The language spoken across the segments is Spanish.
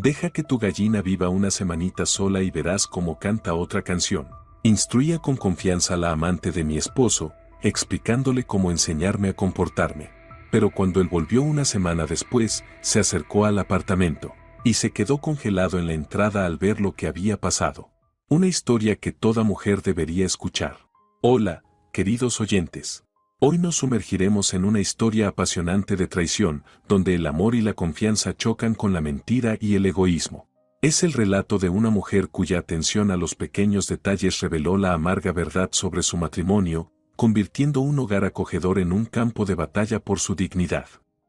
Deja que tu gallina viva una semanita sola y verás cómo canta otra canción. Instruía con confianza a la amante de mi esposo, explicándole cómo enseñarme a comportarme. Pero cuando él volvió una semana después, se acercó al apartamento y se quedó congelado en la entrada al ver lo que había pasado. Una historia que toda mujer debería escuchar. Hola, queridos oyentes. Hoy nos sumergiremos en una historia apasionante de traición, donde el amor y la confianza chocan con la mentira y el egoísmo. Es el relato de una mujer cuya atención a los pequeños detalles reveló la amarga verdad sobre su matrimonio, convirtiendo un hogar acogedor en un campo de batalla por su dignidad.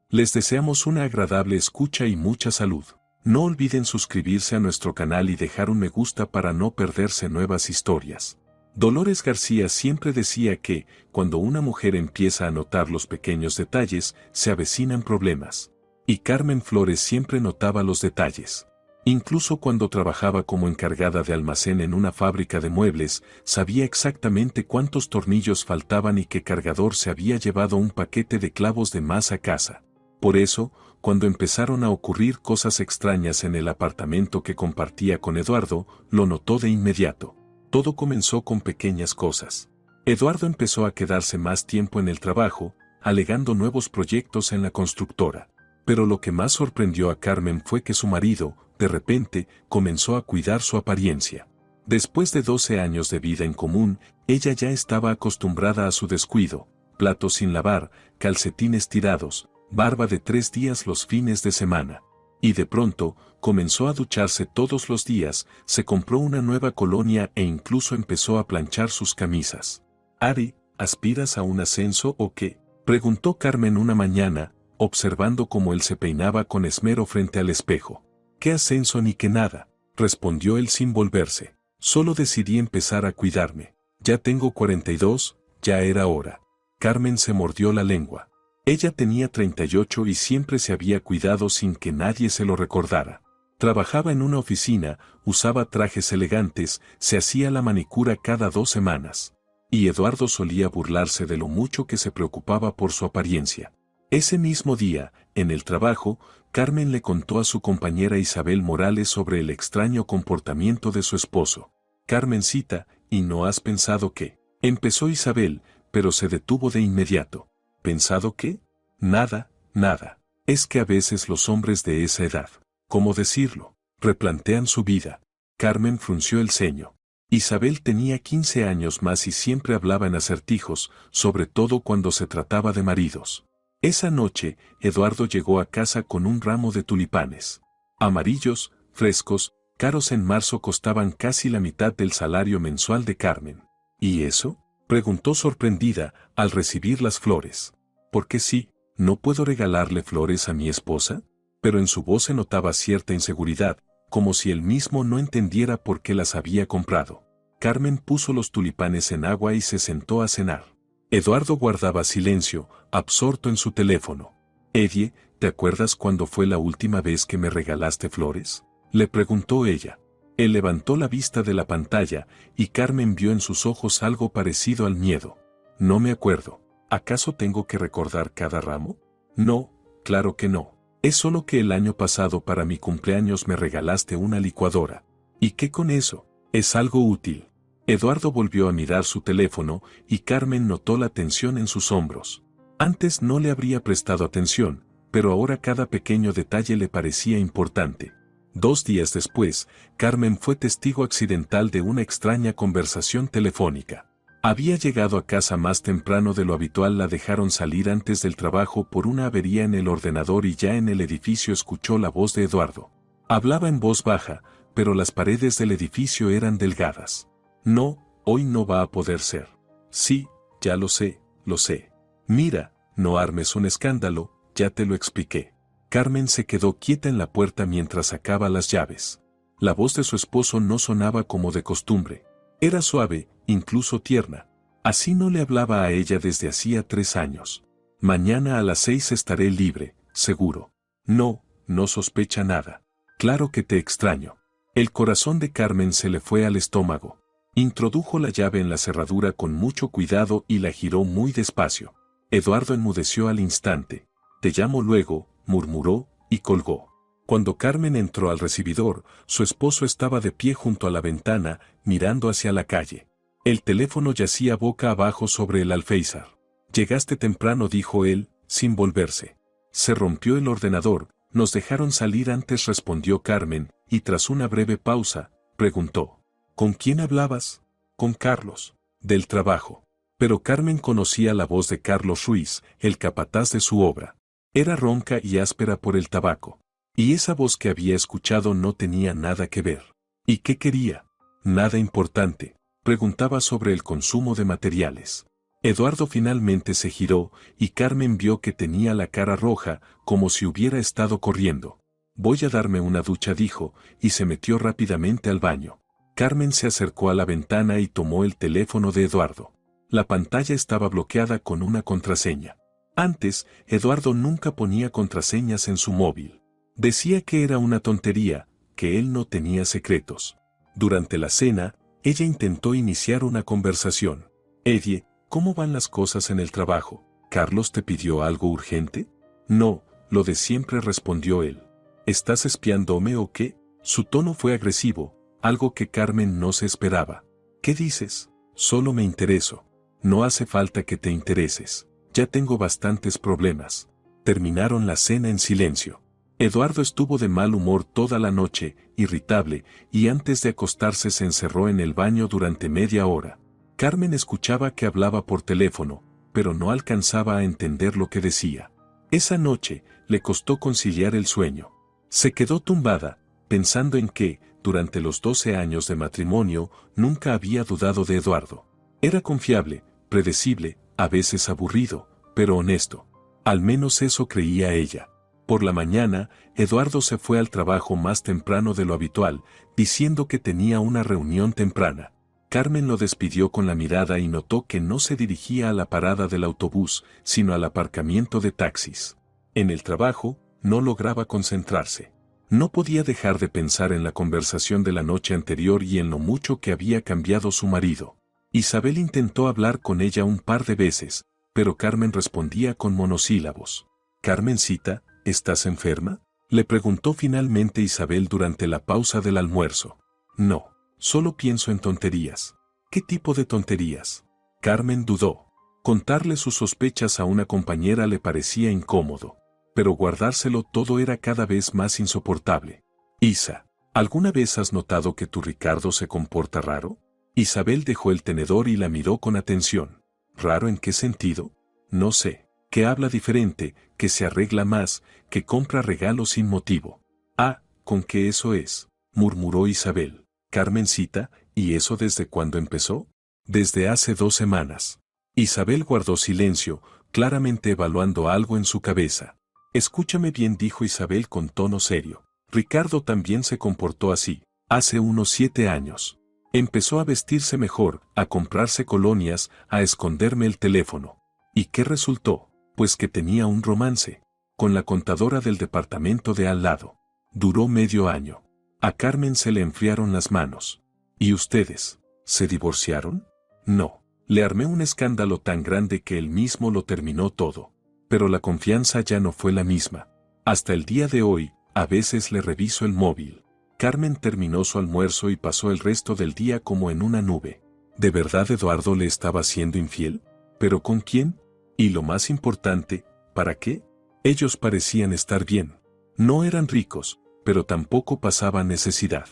Les deseamos una agradable escucha y mucha salud. No olviden suscribirse a nuestro canal y dejar un me gusta para no perderse nuevas historias. Dolores García siempre decía que, cuando una mujer empieza a notar los pequeños detalles, se avecinan problemas. Y Carmen Flores siempre notaba los detalles. Incluso cuando trabajaba como encargada de almacén en una fábrica de muebles, sabía exactamente cuántos tornillos faltaban y qué cargador se había llevado un paquete de clavos de más a casa. Por eso, cuando empezaron a ocurrir cosas extrañas en el apartamento que compartía con Eduardo, lo notó de inmediato. Todo comenzó con pequeñas cosas. Eduardo empezó a quedarse más tiempo en el trabajo, alegando nuevos proyectos en la constructora. Pero lo que más sorprendió a Carmen fue que su marido, de repente, comenzó a cuidar su apariencia. Después de 12 años de vida en común, ella ya estaba acostumbrada a su descuido: platos sin lavar, calcetines tirados, barba de 3 días los fines de semana. Y de pronto, comenzó a ducharse todos los días, se compró una nueva colonia e incluso empezó a planchar sus camisas. «Ari, ¿aspiras a un ascenso o qué?», preguntó Carmen una mañana, observando cómo él se peinaba con esmero frente al espejo. «¿Qué ascenso ni qué nada?», respondió él sin volverse. «Solo decidí empezar a cuidarme. Ya tengo 42, ya era hora». Carmen se mordió la lengua. Ella tenía 38 y siempre se había cuidado sin que nadie se lo recordara. Trabajaba en una oficina, usaba trajes elegantes, se hacía la manicura cada 2 semanas. Y Eduardo solía burlarse de lo mucho que se preocupaba por su apariencia. Ese mismo día, en el trabajo, Carmen le contó a su compañera Isabel Morales sobre el extraño comportamiento de su esposo. «Carmencita, ¿y no has pensado qué?», empezó Isabel, pero se detuvo de inmediato. «¿Pensado qué? Nada, nada. Es que a veces los hombres de esa edad, ¿cómo decirlo?, replantean su vida». Carmen frunció el ceño. Isabel tenía 15 años más y siempre hablaba en acertijos, sobre todo cuando se trataba de maridos. Esa noche, Eduardo llegó a casa con un ramo de tulipanes. Amarillos, frescos, caros. En marzo costaban casi la mitad del salario mensual de Carmen. «¿Y eso?», preguntó sorprendida al recibir las flores. «¿Por qué sí? ¿No puedo regalarle flores a mi esposa?», pero en su voz se notaba cierta inseguridad, como si él mismo no entendiera por qué las había comprado. Carmen puso los tulipanes en agua y se sentó a cenar. Eduardo guardaba silencio, absorto en su teléfono. «Edie, ¿te acuerdas cuándo fue la última vez que me regalaste flores?», le preguntó ella. Él levantó la vista de la pantalla y Carmen vio en sus ojos algo parecido al miedo. «No me acuerdo. ¿Acaso tengo que recordar cada ramo?». «No, claro que no. Es solo que el año pasado para mi cumpleaños me regalaste una licuadora. ¿Y qué con eso? Es algo útil». Eduardo volvió a mirar su teléfono y Carmen notó la tensión en sus hombros. Antes no le habría prestado atención, pero ahora cada pequeño detalle le parecía importante. 2 días después, Carmen fue testigo accidental de una extraña conversación telefónica. Había llegado a casa más temprano de lo habitual, la dejaron salir antes del trabajo por una avería en el ordenador y ya en el edificio escuchó la voz de Eduardo. Hablaba en voz baja, pero las paredes del edificio eran delgadas. «No, hoy no va a poder ser». «Sí, ya lo sé, lo sé. Mira, no armes un escándalo, ya te lo expliqué». Carmen se quedó quieta en la puerta mientras sacaba las llaves. La voz de su esposo no sonaba como de costumbre. Era suave, incluso tierna. Así no le hablaba a ella desde hacía 3 años. «Mañana a las 6 estaré libre, seguro». «No, no sospecha nada. Claro que te extraño». El corazón de Carmen se le fue al estómago. Introdujo la llave en la cerradura con mucho cuidado y la giró muy despacio. Eduardo enmudeció al instante. «Te llamo luego», murmuró, y colgó. Cuando Carmen entró al recibidor, su esposo estaba de pie junto a la ventana, mirando hacia la calle. El teléfono yacía boca abajo sobre el alféizar. «Llegaste temprano», dijo él, sin volverse. «Se rompió el ordenador, nos dejaron salir antes», respondió Carmen, y tras una breve pausa, preguntó: «¿Con quién hablabas?» «Con Carlos, del trabajo». Pero Carmen conocía la voz de Carlos Ruiz, el capataz de su obra. Era ronca y áspera por el tabaco. Y esa voz que había escuchado no tenía nada que ver. ¿Y qué quería? Nada importante. Preguntaba sobre el consumo de materiales. Eduardo finalmente se giró, y Carmen vio que tenía la cara roja, como si hubiera estado corriendo. «Voy a darme una ducha», dijo, y se metió rápidamente al baño. Carmen se acercó a la ventana y tomó el teléfono de Eduardo. La pantalla estaba bloqueada con una contraseña. Antes, Eduardo nunca ponía contraseñas en su móvil. Decía que era una tontería, que él no tenía secretos. Durante la cena, ella intentó iniciar una conversación. «Edie, ¿cómo van las cosas en el trabajo? ¿Carlos te pidió algo urgente?» «No, lo de siempre», respondió él. «¿Estás espiándome o qué?» Su tono fue agresivo, algo que Carmen no se esperaba. «¿Qué dices? Solo me intereso». «No hace falta que te intereses. Ya tengo bastantes problemas». Terminaron la cena en silencio. Eduardo estuvo de mal humor toda la noche, irritable, y antes de acostarse se encerró en el baño durante media hora. Carmen escuchaba que hablaba por teléfono, pero no alcanzaba a entender lo que decía. Esa noche, le costó conciliar el sueño. Se quedó tumbada, pensando en que, durante los 12 años de matrimonio, nunca había dudado de Eduardo. Era confiable, predecible, a veces aburrido, pero honesto. Al menos eso creía ella. Por la mañana, Eduardo se fue al trabajo más temprano de lo habitual, diciendo que tenía una reunión temprana. Carmen lo despidió con la mirada y notó que no se dirigía a la parada del autobús, sino al aparcamiento de taxis. En el trabajo, no lograba concentrarse. No podía dejar de pensar en la conversación de la noche anterior y en lo mucho que había cambiado su marido. Isabel intentó hablar con ella un par de veces, pero Carmen respondía con monosílabos. «Carmencita, ¿estás enferma?», le preguntó finalmente Isabel durante la pausa del almuerzo. «No, solo pienso en tonterías». «¿Qué tipo de tonterías?». Carmen dudó. Contarle sus sospechas a una compañera le parecía incómodo, pero guardárselo todo era cada vez más insoportable. «Isa, ¿alguna vez has notado que tu Ricardo se comporta raro?». Isabel dejó el tenedor y la miró con atención. «¿Raro en qué sentido?». «No sé, que habla diferente, que se arregla más, que compra regalos sin motivo». «Ah, ¿con qué eso es?», murmuró Isabel. «Carmencita, ¿y eso desde cuándo empezó?». «Desde hace 2 semanas». Isabel guardó silencio, claramente evaluando algo en su cabeza. «Escúchame bien», dijo Isabel con tono serio. «Ricardo también se comportó así, hace unos 7 años. Empezó a vestirse mejor, a comprarse colonias, a esconderme el teléfono. ¿Y qué resultó? Pues que tenía un romance con la contadora del departamento de al lado. Duró medio año. A Carmen se le enfriaron las manos. ¿Y ustedes? ¿Se divorciaron?». «No. Le armé un escándalo tan grande que él mismo lo terminó todo. Pero la confianza ya no fue la misma. Hasta el día de hoy, a veces le reviso el móvil». Carmen terminó su almuerzo y pasó el resto del día como en una nube. ¿De verdad Eduardo le estaba siendo infiel? ¿Pero con quién? Y lo más importante, ¿para qué? Ellos parecían estar bien. No eran ricos, pero tampoco pasaban necesidad.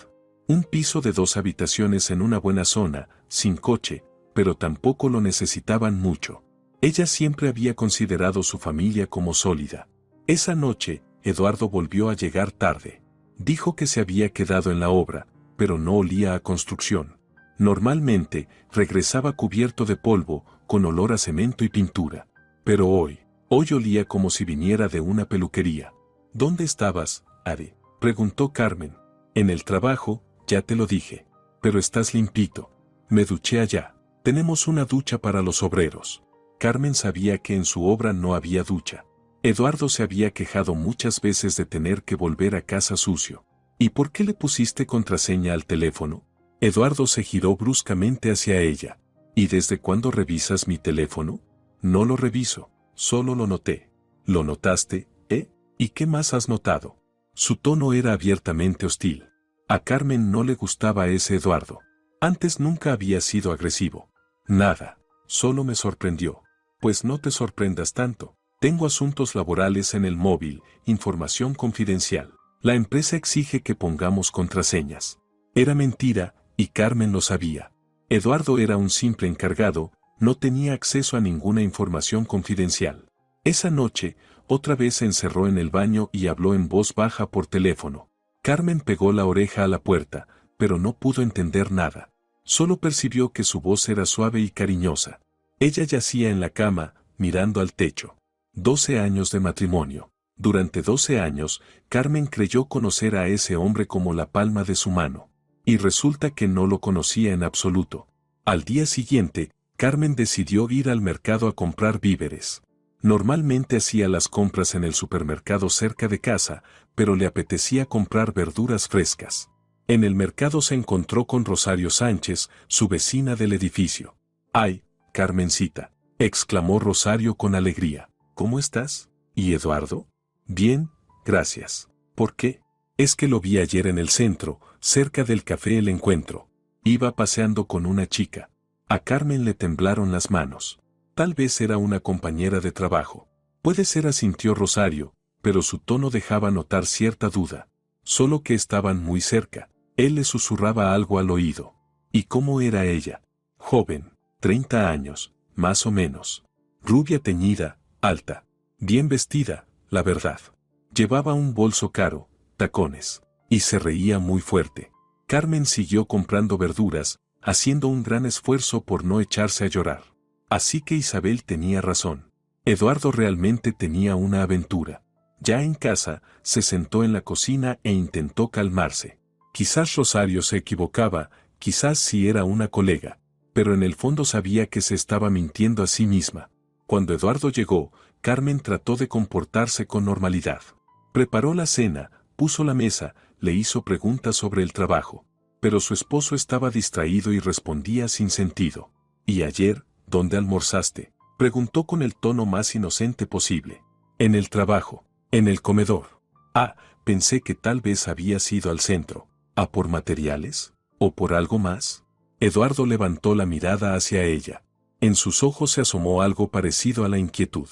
Un piso de 2 habitaciones en una buena zona, sin coche, pero tampoco lo necesitaban mucho. Ella siempre había considerado su familia como sólida. Esa noche, Eduardo volvió a llegar tarde. Dijo que se había quedado en la obra, pero no olía a construcción. Normalmente, regresaba cubierto de polvo, con olor a cemento y pintura. Pero hoy olía como si viniera de una peluquería. «¿Dónde estabas, Are?», preguntó Carmen. «En el trabajo, ya te lo dije. Pero estás limpito». «Me duché allá. Tenemos una ducha para los obreros». Carmen sabía que en su obra no había ducha. Eduardo se había quejado muchas veces de tener que volver a casa sucio. «¿Y por qué le pusiste contraseña al teléfono?». Eduardo se giró bruscamente hacia ella. «¿Y desde cuándo revisas mi teléfono?». «No lo reviso, solo lo noté». «¿Lo notaste, eh? ¿Y qué más has notado?». Su tono era abiertamente hostil. A Carmen no le gustaba ese Eduardo. Antes nunca había sido agresivo. Nada. Solo me sorprendió. Pues no te sorprendas tanto. Tengo asuntos laborales en el móvil, información confidencial. La empresa exige que pongamos contraseñas. Era mentira, y Carmen lo sabía. Eduardo era un simple encargado, no tenía acceso a ninguna información confidencial. Esa noche, otra vez se encerró en el baño y habló en voz baja por teléfono. Carmen pegó la oreja a la puerta, pero no pudo entender nada. Solo percibió que su voz era suave y cariñosa. Ella yacía en la cama, mirando al techo. 12 años de matrimonio. Durante 12 años, Carmen creyó conocer a ese hombre como la palma de su mano. Y resulta que no lo conocía en absoluto. Al día siguiente, Carmen decidió ir al mercado a comprar víveres. Normalmente hacía las compras en el supermercado cerca de casa, pero le apetecía comprar verduras frescas. En el mercado se encontró con Rosario Sánchez, su vecina del edificio. ¡Ay, Carmencita!, exclamó Rosario con alegría. ¿Cómo estás? ¿Y Eduardo? Bien, gracias. ¿Por qué? Es que lo vi ayer en el centro, cerca del café El Encuentro. Iba paseando con una chica. A Carmen le temblaron las manos. Tal vez era una compañera de trabajo. Puede ser, asintió Rosario, pero su tono dejaba notar cierta duda. Solo que estaban muy cerca. Él le susurraba algo al oído. ¿Y cómo era ella? Joven, 30 años, más o menos. Rubia teñida, alta. Bien vestida, la verdad. Llevaba un bolso caro, tacones. Y se reía muy fuerte. Carmen siguió comprando verduras, haciendo un gran esfuerzo por no echarse a llorar. Así que Isabel tenía razón. Eduardo realmente tenía una aventura. Ya en casa, se sentó en la cocina e intentó calmarse. Quizás Rosario se equivocaba, quizás sí era una colega, pero en el fondo sabía que se estaba mintiendo a sí misma. Cuando Eduardo llegó, Carmen trató de comportarse con normalidad. Preparó la cena, puso la mesa, le hizo preguntas sobre el trabajo. Pero su esposo estaba distraído y respondía sin sentido. ¿Y ayer, dónde almorzaste?, preguntó con el tono más inocente posible. En el trabajo, en el comedor. Ah, pensé que tal vez habías ido al centro. ¿A por materiales? ¿O por algo más? Eduardo levantó la mirada hacia ella. En sus ojos se asomó algo parecido a la inquietud.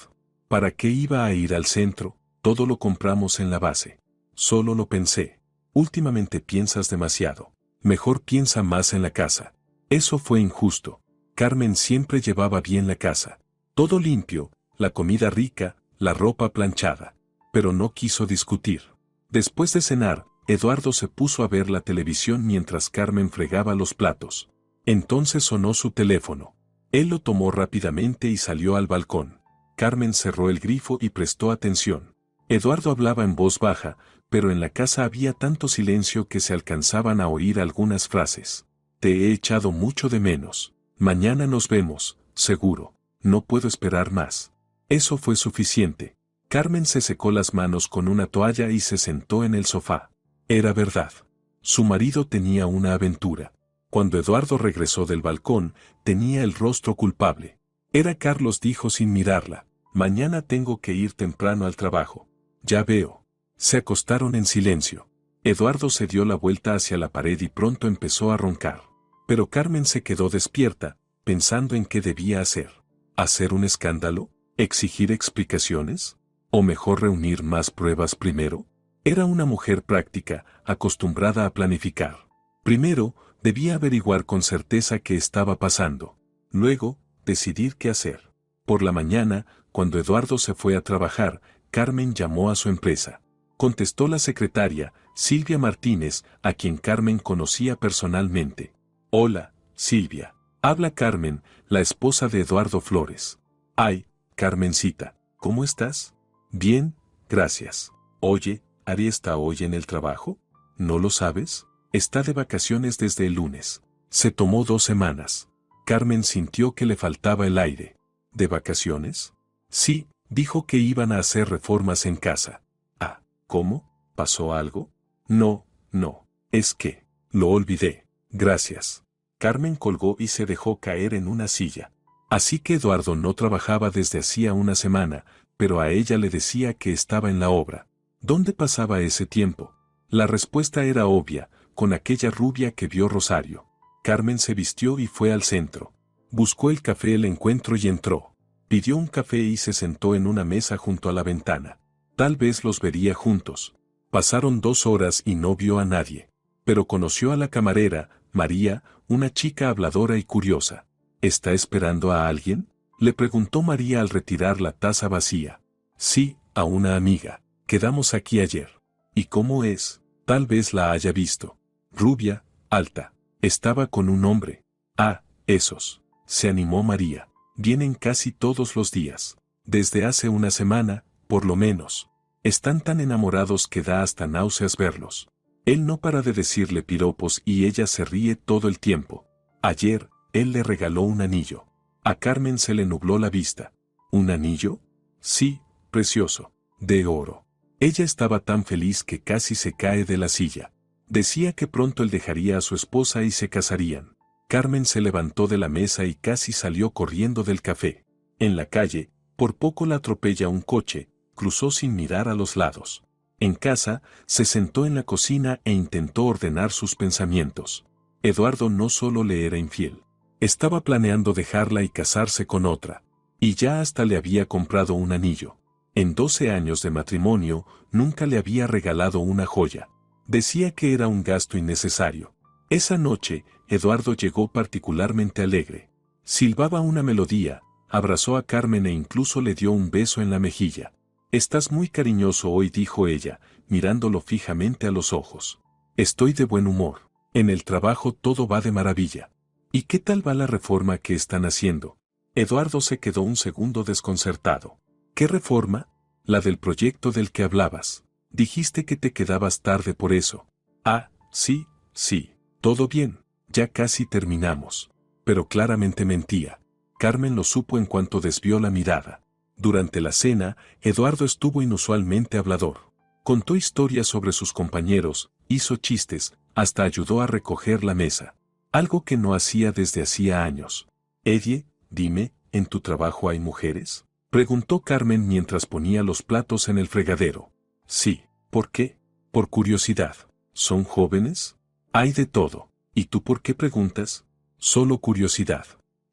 ¿Para qué iba a ir al centro? Todo lo compramos en la base. Solo lo pensé. Últimamente piensas demasiado. Mejor piensa más en la casa. Eso fue injusto. Carmen siempre llevaba bien la casa. Todo limpio, la comida rica, la ropa planchada. Pero no quiso discutir. Después de cenar, Eduardo se puso a ver la televisión mientras Carmen fregaba los platos. Entonces sonó su teléfono. Él lo tomó rápidamente y salió al balcón. Carmen cerró el grifo y prestó atención. Eduardo hablaba en voz baja, pero en la casa había tanto silencio que se alcanzaban a oír algunas frases. Te he echado mucho de menos. Mañana nos vemos, seguro. No puedo esperar más. Eso fue suficiente. Carmen se secó las manos con una toalla y se sentó en el sofá. Era verdad. Su marido tenía una aventura. Cuando Eduardo regresó del balcón, tenía el rostro culpable. Era Carlos, dijo sin mirarla. Mañana tengo que ir temprano al trabajo. Ya veo. Se acostaron en silencio. Eduardo se dio la vuelta hacia la pared y pronto empezó a roncar. Pero Carmen se quedó despierta, pensando en qué debía hacer. ¿Hacer un escándalo? ¿Exigir explicaciones? ¿O mejor reunir más pruebas primero? Era una mujer práctica, acostumbrada a planificar. Primero, debía averiguar con certeza qué estaba pasando. Luego, decidir qué hacer. Por la mañana, cuando Eduardo se fue a trabajar, Carmen llamó a su empresa. Contestó la secretaria, Silvia Martínez, a quien Carmen conocía personalmente. Hola, Silvia. Habla Carmen, la esposa de Eduardo Flores. Ay, Carmencita, ¿cómo estás? Bien, gracias. Oye, ¿Ari está hoy en el trabajo? ¿No lo sabes? Está de vacaciones desde el lunes. Se tomó 2 semanas. Carmen sintió que le faltaba el aire. ¿De vacaciones? Sí, dijo que iban a hacer reformas en casa. Ah, ¿cómo? ¿Pasó algo? No, no. Es que, lo olvidé. Gracias. Carmen colgó y se dejó caer en una silla. Así que Eduardo no trabajaba desde hacía una semana, pero a ella le decía que estaba en la obra. ¿Dónde pasaba ese tiempo? La respuesta era obvia, con aquella rubia que vio Rosario. Carmen se vistió y fue al centro. Buscó el café El Encuentro y entró. Pidió un café y se sentó en una mesa junto a la ventana. Tal vez los vería juntos. Pasaron 2 horas y no vio a nadie. Pero conoció a la camarera, María, una chica habladora y curiosa. ¿Está esperando a alguien?, le preguntó María al retirar la taza vacía. Sí, a una amiga. Quedamos aquí ayer. ¿Y cómo es? Tal vez la haya visto. Rubia, alta. Estaba con un hombre. Ah, esos. Se animó María. Vienen casi todos los días. Desde hace una semana, por lo menos. Están tan enamorados que da hasta náuseas verlos. Él no para de decirle piropos y ella se ríe todo el tiempo. Ayer, él le regaló un anillo. A Carmen se le nubló la vista. ¿Un anillo? Sí, precioso. De oro. Ella estaba tan feliz que casi se cae de la silla. Decía que pronto él dejaría a su esposa y se casarían. Carmen se levantó de la mesa y casi salió corriendo del café. En la calle, por poco la atropella un coche, cruzó sin mirar a los lados. En casa, se sentó en la cocina e intentó ordenar sus pensamientos. Eduardo no solo le era infiel. Estaba planeando dejarla y casarse con otra. Y ya hasta le había comprado un anillo. En 12 años de matrimonio, nunca le había regalado una joya. Decía que era un gasto innecesario. Esa noche, Eduardo llegó particularmente alegre. Silbaba una melodía, abrazó a Carmen e incluso le dio un beso en la mejilla. «Estás muy cariñoso hoy», dijo ella, mirándolo fijamente a los ojos. «Estoy de buen humor. En el trabajo todo va de maravilla». ¿Y qué tal va la reforma que están haciendo? Eduardo se quedó un segundo desconcertado. ¿Qué reforma? La del proyecto del que hablabas. Dijiste que te quedabas tarde por eso. Ah, sí, sí. Todo bien. Ya casi terminamos. Pero claramente mentía. Carmen lo supo en cuanto desvió la mirada. Durante la cena, Eduardo estuvo inusualmente hablador. Contó historias sobre sus compañeros, hizo chistes, hasta ayudó a recoger la mesa. Algo que no hacía desde hacía años. «Edie, dime, ¿en tu trabajo hay mujeres?», preguntó Carmen mientras ponía los platos en el fregadero. «Sí». «¿Por qué?». «Por curiosidad». «¿Son jóvenes?». «Hay de todo». «¿Y tú por qué preguntas?». «Solo curiosidad».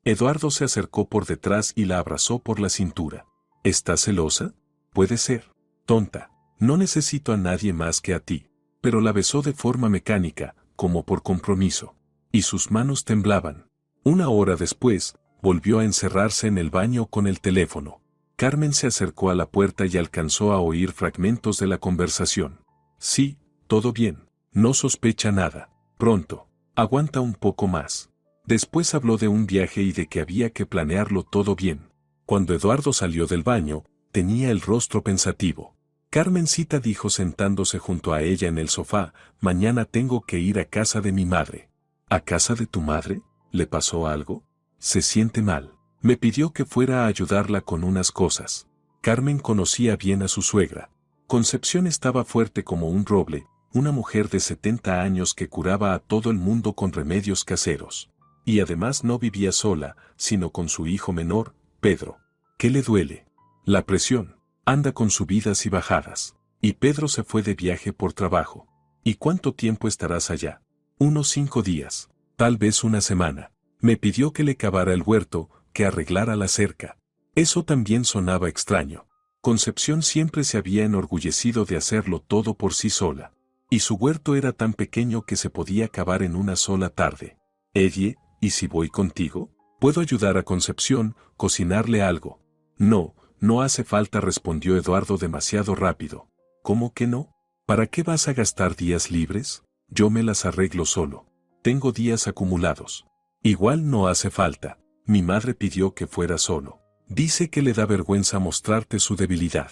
Eduardo se acercó por detrás y la abrazó por la cintura. «¿Estás celosa?». «Puede ser». «Tonta. No necesito a nadie más que a ti». Pero la besó de forma mecánica, como por compromiso. Y sus manos temblaban. 1 hora después, volvió a encerrarse en el baño con el teléfono. Carmen se acercó a la puerta y alcanzó a oír fragmentos de la conversación. «Sí, todo bien. No sospecha nada. Pronto. Aguanta un poco más». Después habló de un viaje y de que había que planearlo todo bien. Cuando Eduardo salió del baño, tenía el rostro pensativo. «Carmencita», dijo sentándose junto a ella en el sofá, «mañana tengo que ir a casa de mi madre». «¿A casa de tu madre? ¿Le pasó algo?». «Se siente mal. Me pidió que fuera a ayudarla con unas cosas». Carmen conocía bien a su suegra. Concepción estaba fuerte como un roble, una mujer de 70 años que curaba a todo el mundo con remedios caseros. Y además no vivía sola, sino con su hijo menor, Pedro. ¿Qué le duele? La presión. Anda con subidas y bajadas. Y Pedro se fue de viaje por trabajo. ¿Y cuánto tiempo estarás allá? Unos 5 días. Tal vez una semana. Me pidió que le cavara el huerto, que arreglara la cerca. Eso también sonaba extraño. Concepción siempre se había enorgullecido de hacerlo todo por sí sola. Y su huerto era tan pequeño que se podía cavar en una sola tarde. «Edie, ¿y si voy contigo? Puedo ayudar a Concepción, cocinarle algo». «No, no hace falta», respondió Eduardo demasiado rápido. «¿Cómo que no? ¿Para qué vas a gastar días libres? Yo me las arreglo solo. Tengo días acumulados». «Igual no hace falta. Mi madre pidió que fuera solo. Dice que le da vergüenza mostrarte su debilidad».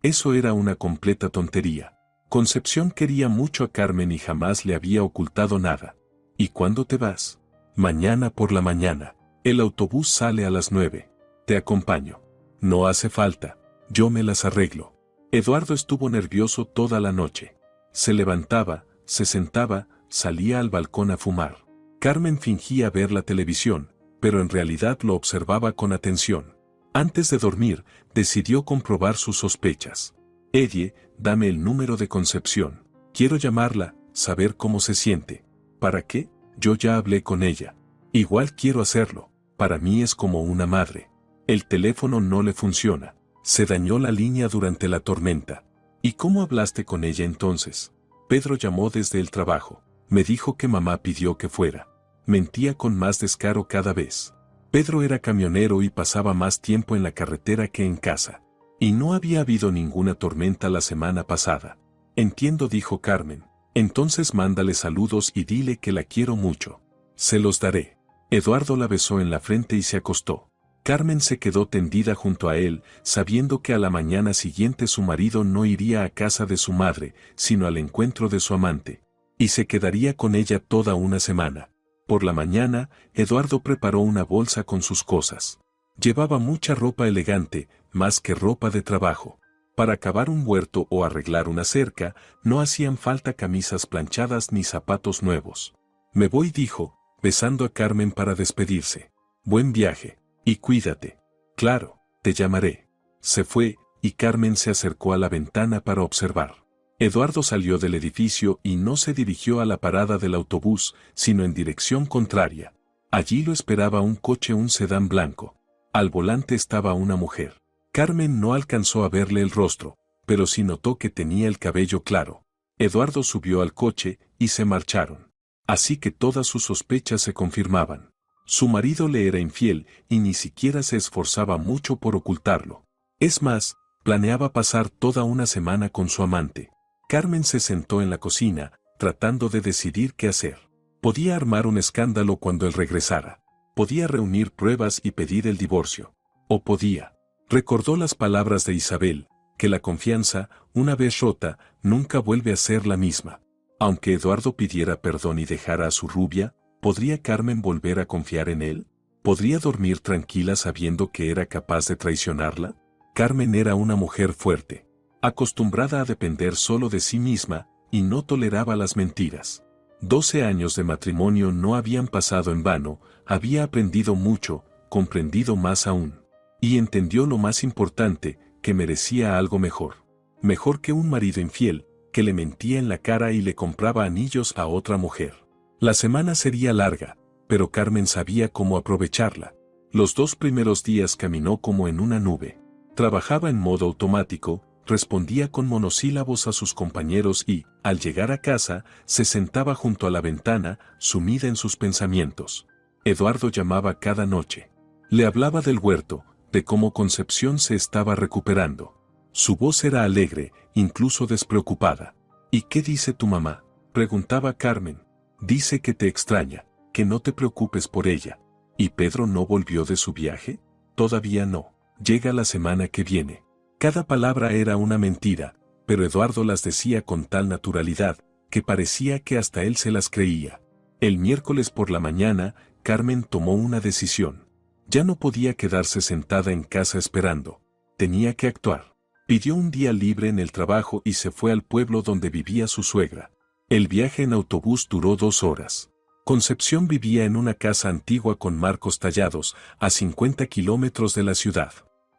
Eso era una completa tontería. Concepción quería mucho a Carmen y jamás le había ocultado nada. «¿Y cuándo te vas?». «Mañana por la mañana. El autobús sale a las 9. Te acompaño». «No hace falta. Yo me las arreglo». Eduardo estuvo nervioso toda la noche. Se levantaba, se sentaba, salía al balcón a fumar. Carmen fingía ver la televisión, pero en realidad lo observaba con atención. Antes de dormir, decidió comprobar sus sospechas. Edie, dame el número de Concepción. Quiero llamarla, saber cómo se siente. ¿Para qué? Yo ya hablé con ella. Igual quiero hacerlo. Para mí es como una madre. El teléfono no le funciona. Se dañó la línea durante la tormenta. ¿Y cómo hablaste con ella entonces? Pedro llamó desde el trabajo. Me dijo que mamá pidió que fuera. Mentía con más descaro cada vez. Pedro era camionero y pasaba más tiempo en la carretera que en casa. Y no había habido ninguna tormenta la semana pasada. Entiendo, dijo Carmen. Entonces mándale saludos y dile que la quiero mucho. Se los daré. Eduardo la besó en la frente y se acostó. Carmen se quedó tendida junto a él, sabiendo que a la mañana siguiente su marido no iría a casa de su madre, sino al encuentro de su amante. Y se quedaría con ella toda una semana. Por la mañana, Eduardo preparó una bolsa con sus cosas. Llevaba mucha ropa elegante, más que ropa de trabajo. Para cavar un huerto o arreglar una cerca, no hacían falta camisas planchadas ni zapatos nuevos. Me voy, dijo, besando a Carmen para despedirse. Buen viaje, y cuídate. Claro, te llamaré. Se fue, y Carmen se acercó a la ventana para observar. Eduardo salió del edificio y no se dirigió a la parada del autobús, sino en dirección contraria. Allí lo esperaba un coche, un sedán blanco. Al volante estaba una mujer. Carmen no alcanzó a verle el rostro, pero sí notó que tenía el cabello claro. Eduardo subió al coche y se marcharon. Así que todas sus sospechas se confirmaban. Su marido le era infiel y ni siquiera se esforzaba mucho por ocultarlo. Es más, planeaba pasar toda una semana con su amante. Carmen se sentó en la cocina, tratando de decidir qué hacer. Podía armar un escándalo cuando él regresara. Podía reunir pruebas y pedir el divorcio. O podía. Recordó las palabras de Isabel, que la confianza, una vez rota, nunca vuelve a ser la misma. Aunque Eduardo pidiera perdón y dejara a su rubia, ¿podría Carmen volver a confiar en él? ¿Podría dormir tranquila sabiendo que era capaz de traicionarla? Carmen era una mujer fuerte, acostumbrada a depender solo de sí misma, y no toleraba las mentiras. 12 años de matrimonio no habían pasado en vano, había aprendido mucho, comprendido más aún. Y entendió lo más importante, que merecía algo mejor. Mejor que un marido infiel, que le mentía en la cara y le compraba anillos a otra mujer. La semana sería larga, pero Carmen sabía cómo aprovecharla. Los 2 primeros días caminó como en una nube. Trabajaba en modo automático, respondía con monosílabos a sus compañeros y, al llegar a casa, se sentaba junto a la ventana, sumida en sus pensamientos. Eduardo llamaba cada noche. Le hablaba del huerto, de cómo Concepción se estaba recuperando. Su voz era alegre, incluso despreocupada. ¿Y qué dice tu mamá?, preguntaba Carmen. Dice que te extraña, que no te preocupes por ella. ¿Y Pedro no volvió de su viaje? Todavía no. Llega la semana que viene. Cada palabra era una mentira, pero Eduardo las decía con tal naturalidad, que parecía que hasta él se las creía. El miércoles por la mañana, Carmen tomó una decisión. Ya no podía quedarse sentada en casa esperando. Tenía que actuar. Pidió un día libre en el trabajo y se fue al pueblo donde vivía su suegra. El viaje en autobús duró 2 horas. Concepción vivía en una casa antigua con marcos tallados, a 50 kilómetros de la ciudad.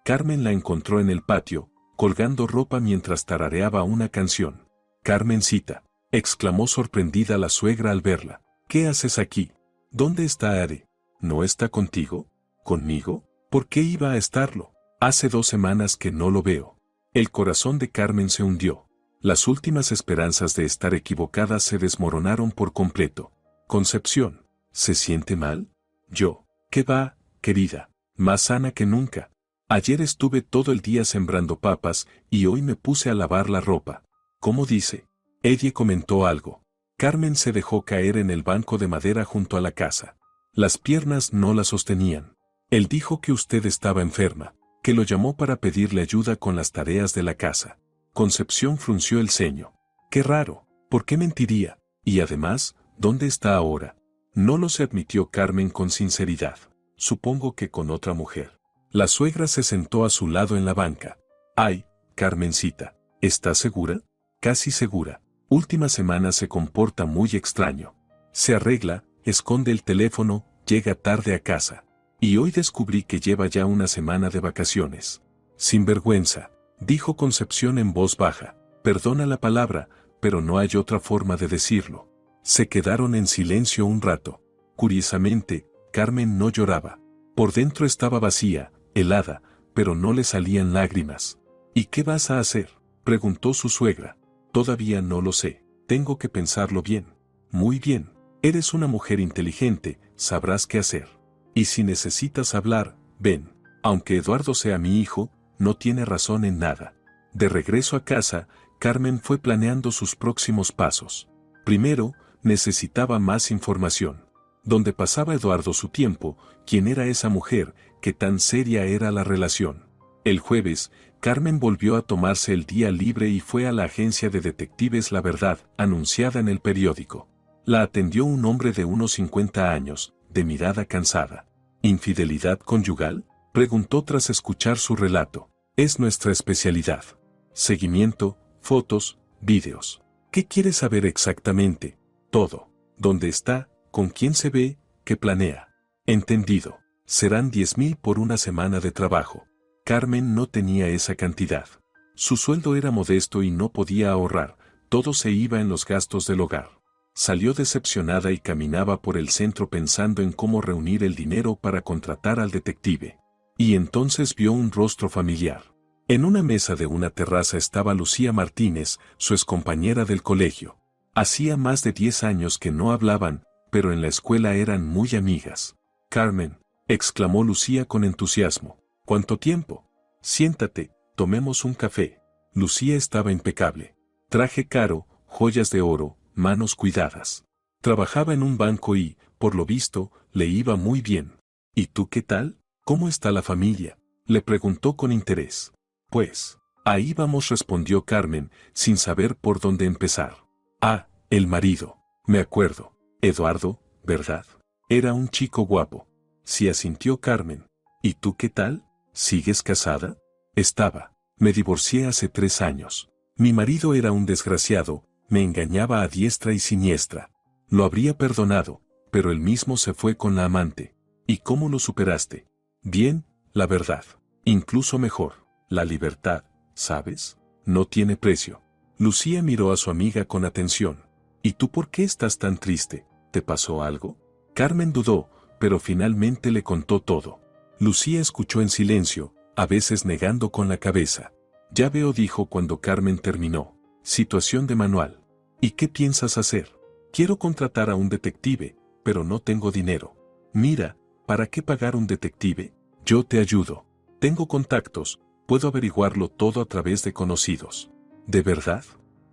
Carmen la encontró en el patio, colgando ropa mientras tarareaba una canción. «Carmencita», exclamó sorprendida la suegra al verla. «¿Qué haces aquí? ¿Dónde está Ade? ¿No está contigo? ¿Conmigo? ¿Por qué iba a estarlo? Hace 2 semanas que no lo veo». El corazón de Carmen se hundió. Las últimas esperanzas de estar equivocada se desmoronaron por completo. «Concepción, ¿se siente mal?» «Yo, ¿qué va, querida? Más sana que nunca. Ayer estuve todo el día sembrando papas y hoy me puse a lavar la ropa». «¿Cómo dice?» Edie comentó algo. Carmen se dejó caer en el banco de madera junto a la casa. Las piernas no la sostenían. «Él dijo que usted estaba enferma, que lo llamó para pedirle ayuda con las tareas de la casa». Concepción frunció el ceño. «Qué raro, ¿por qué mentiría? Y además, ¿dónde está ahora?» «No lo sé», admitió Carmen con sinceridad. «Supongo que con otra mujer». La suegra se sentó a su lado en la banca. «Ay, Carmencita, ¿estás segura?» «Casi segura. Última semana se comporta muy extraño. Se arregla, esconde el teléfono, llega tarde a casa. Y hoy descubrí que lleva ya una semana de vacaciones. Sinvergüenza». dijo Concepción en voz baja. Perdona la palabra, pero no hay otra forma de decirlo. Se quedaron en silencio un rato. Curiosamente, Carmen no lloraba. Por dentro estaba vacía, helada, pero no le salían lágrimas. ¿Y qué vas a hacer?, preguntó su suegra. Todavía no lo sé, tengo que pensarlo bien. Muy bien, eres una mujer inteligente, sabrás qué hacer. Y si necesitas hablar, ven. Aunque Eduardo sea mi hijo, no tiene razón en nada. De regreso a casa, Carmen fue planeando sus próximos pasos. Primero, necesitaba más información. ¿Dónde pasaba Eduardo su tiempo? ¿Quién era esa mujer? ¿Qué tan seria era la relación? El jueves, Carmen volvió a tomarse el día libre y fue a la agencia de detectives La Verdad, anunciada en el periódico. La atendió un hombre de unos 50 años, de mirada cansada. ¿Infidelidad conyugal?, preguntó tras escuchar su relato. Es nuestra especialidad. Seguimiento, fotos, vídeos. ¿Qué quiere saber exactamente? Todo. ¿Dónde está? ¿Con quién se ve? ¿Qué planea? Entendido. Serán 10.000 por una semana de trabajo. Carmen no tenía esa cantidad. Su sueldo era modesto y no podía ahorrar, todo se iba en los gastos del hogar. Salió decepcionada y caminaba por el centro pensando en cómo reunir el dinero para contratar al detective. Y entonces vio un rostro familiar. En una mesa de una terraza estaba Lucía Martínez, su excompañera del colegio. Hacía más de 10 años que no hablaban, pero en la escuela eran muy amigas. «Carmen», exclamó Lucía con entusiasmo. «¿Cuánto tiempo? Siéntate, tomemos un café». Lucía estaba impecable. Traje caro, joyas de oro, manos cuidadas. Trabajaba en un banco y, por lo visto, le iba muy bien. «¿Y tú qué tal? ¿Cómo está la familia?», le preguntó con interés. «Pues, ahí vamos», respondió Carmen, sin saber por dónde empezar. «Ah, el marido. Me acuerdo. Eduardo, ¿verdad? Era un chico guapo». Sí, asintió Carmen. «¿Y tú qué tal? ¿Sigues casada?». «Estaba. Me divorcié hace 3 años. Mi marido era un desgraciado, me engañaba a diestra y siniestra. Lo habría perdonado, pero él mismo se fue con la amante». «¿Y cómo lo superaste?». «Bien, la verdad. Incluso mejor. La libertad, ¿sabes? No tiene precio». Lucía miró a su amiga con atención. «¿Y tú por qué estás tan triste? ¿Te pasó algo?». Carmen dudó, pero finalmente le contó todo. Lucía escuchó en silencio, a veces negando con la cabeza. «Ya veo», dijo cuando Carmen terminó. «Situación de manual. ¿Y qué piensas hacer?». «Quiero contratar a un detective, pero no tengo dinero». «Mira, ¿para qué pagar un detective? Yo te ayudo. Tengo contactos, puedo averiguarlo todo a través de conocidos». «¿De verdad?».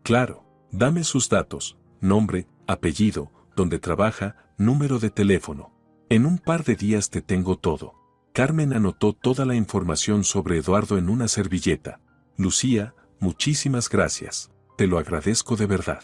«Claro. Dame sus datos, nombre, apellido, dónde trabaja, número de teléfono. En un par de días te tengo todo». Carmen anotó toda la información sobre Eduardo en una servilleta. «Lucía, muchísimas gracias. Te lo agradezco de verdad».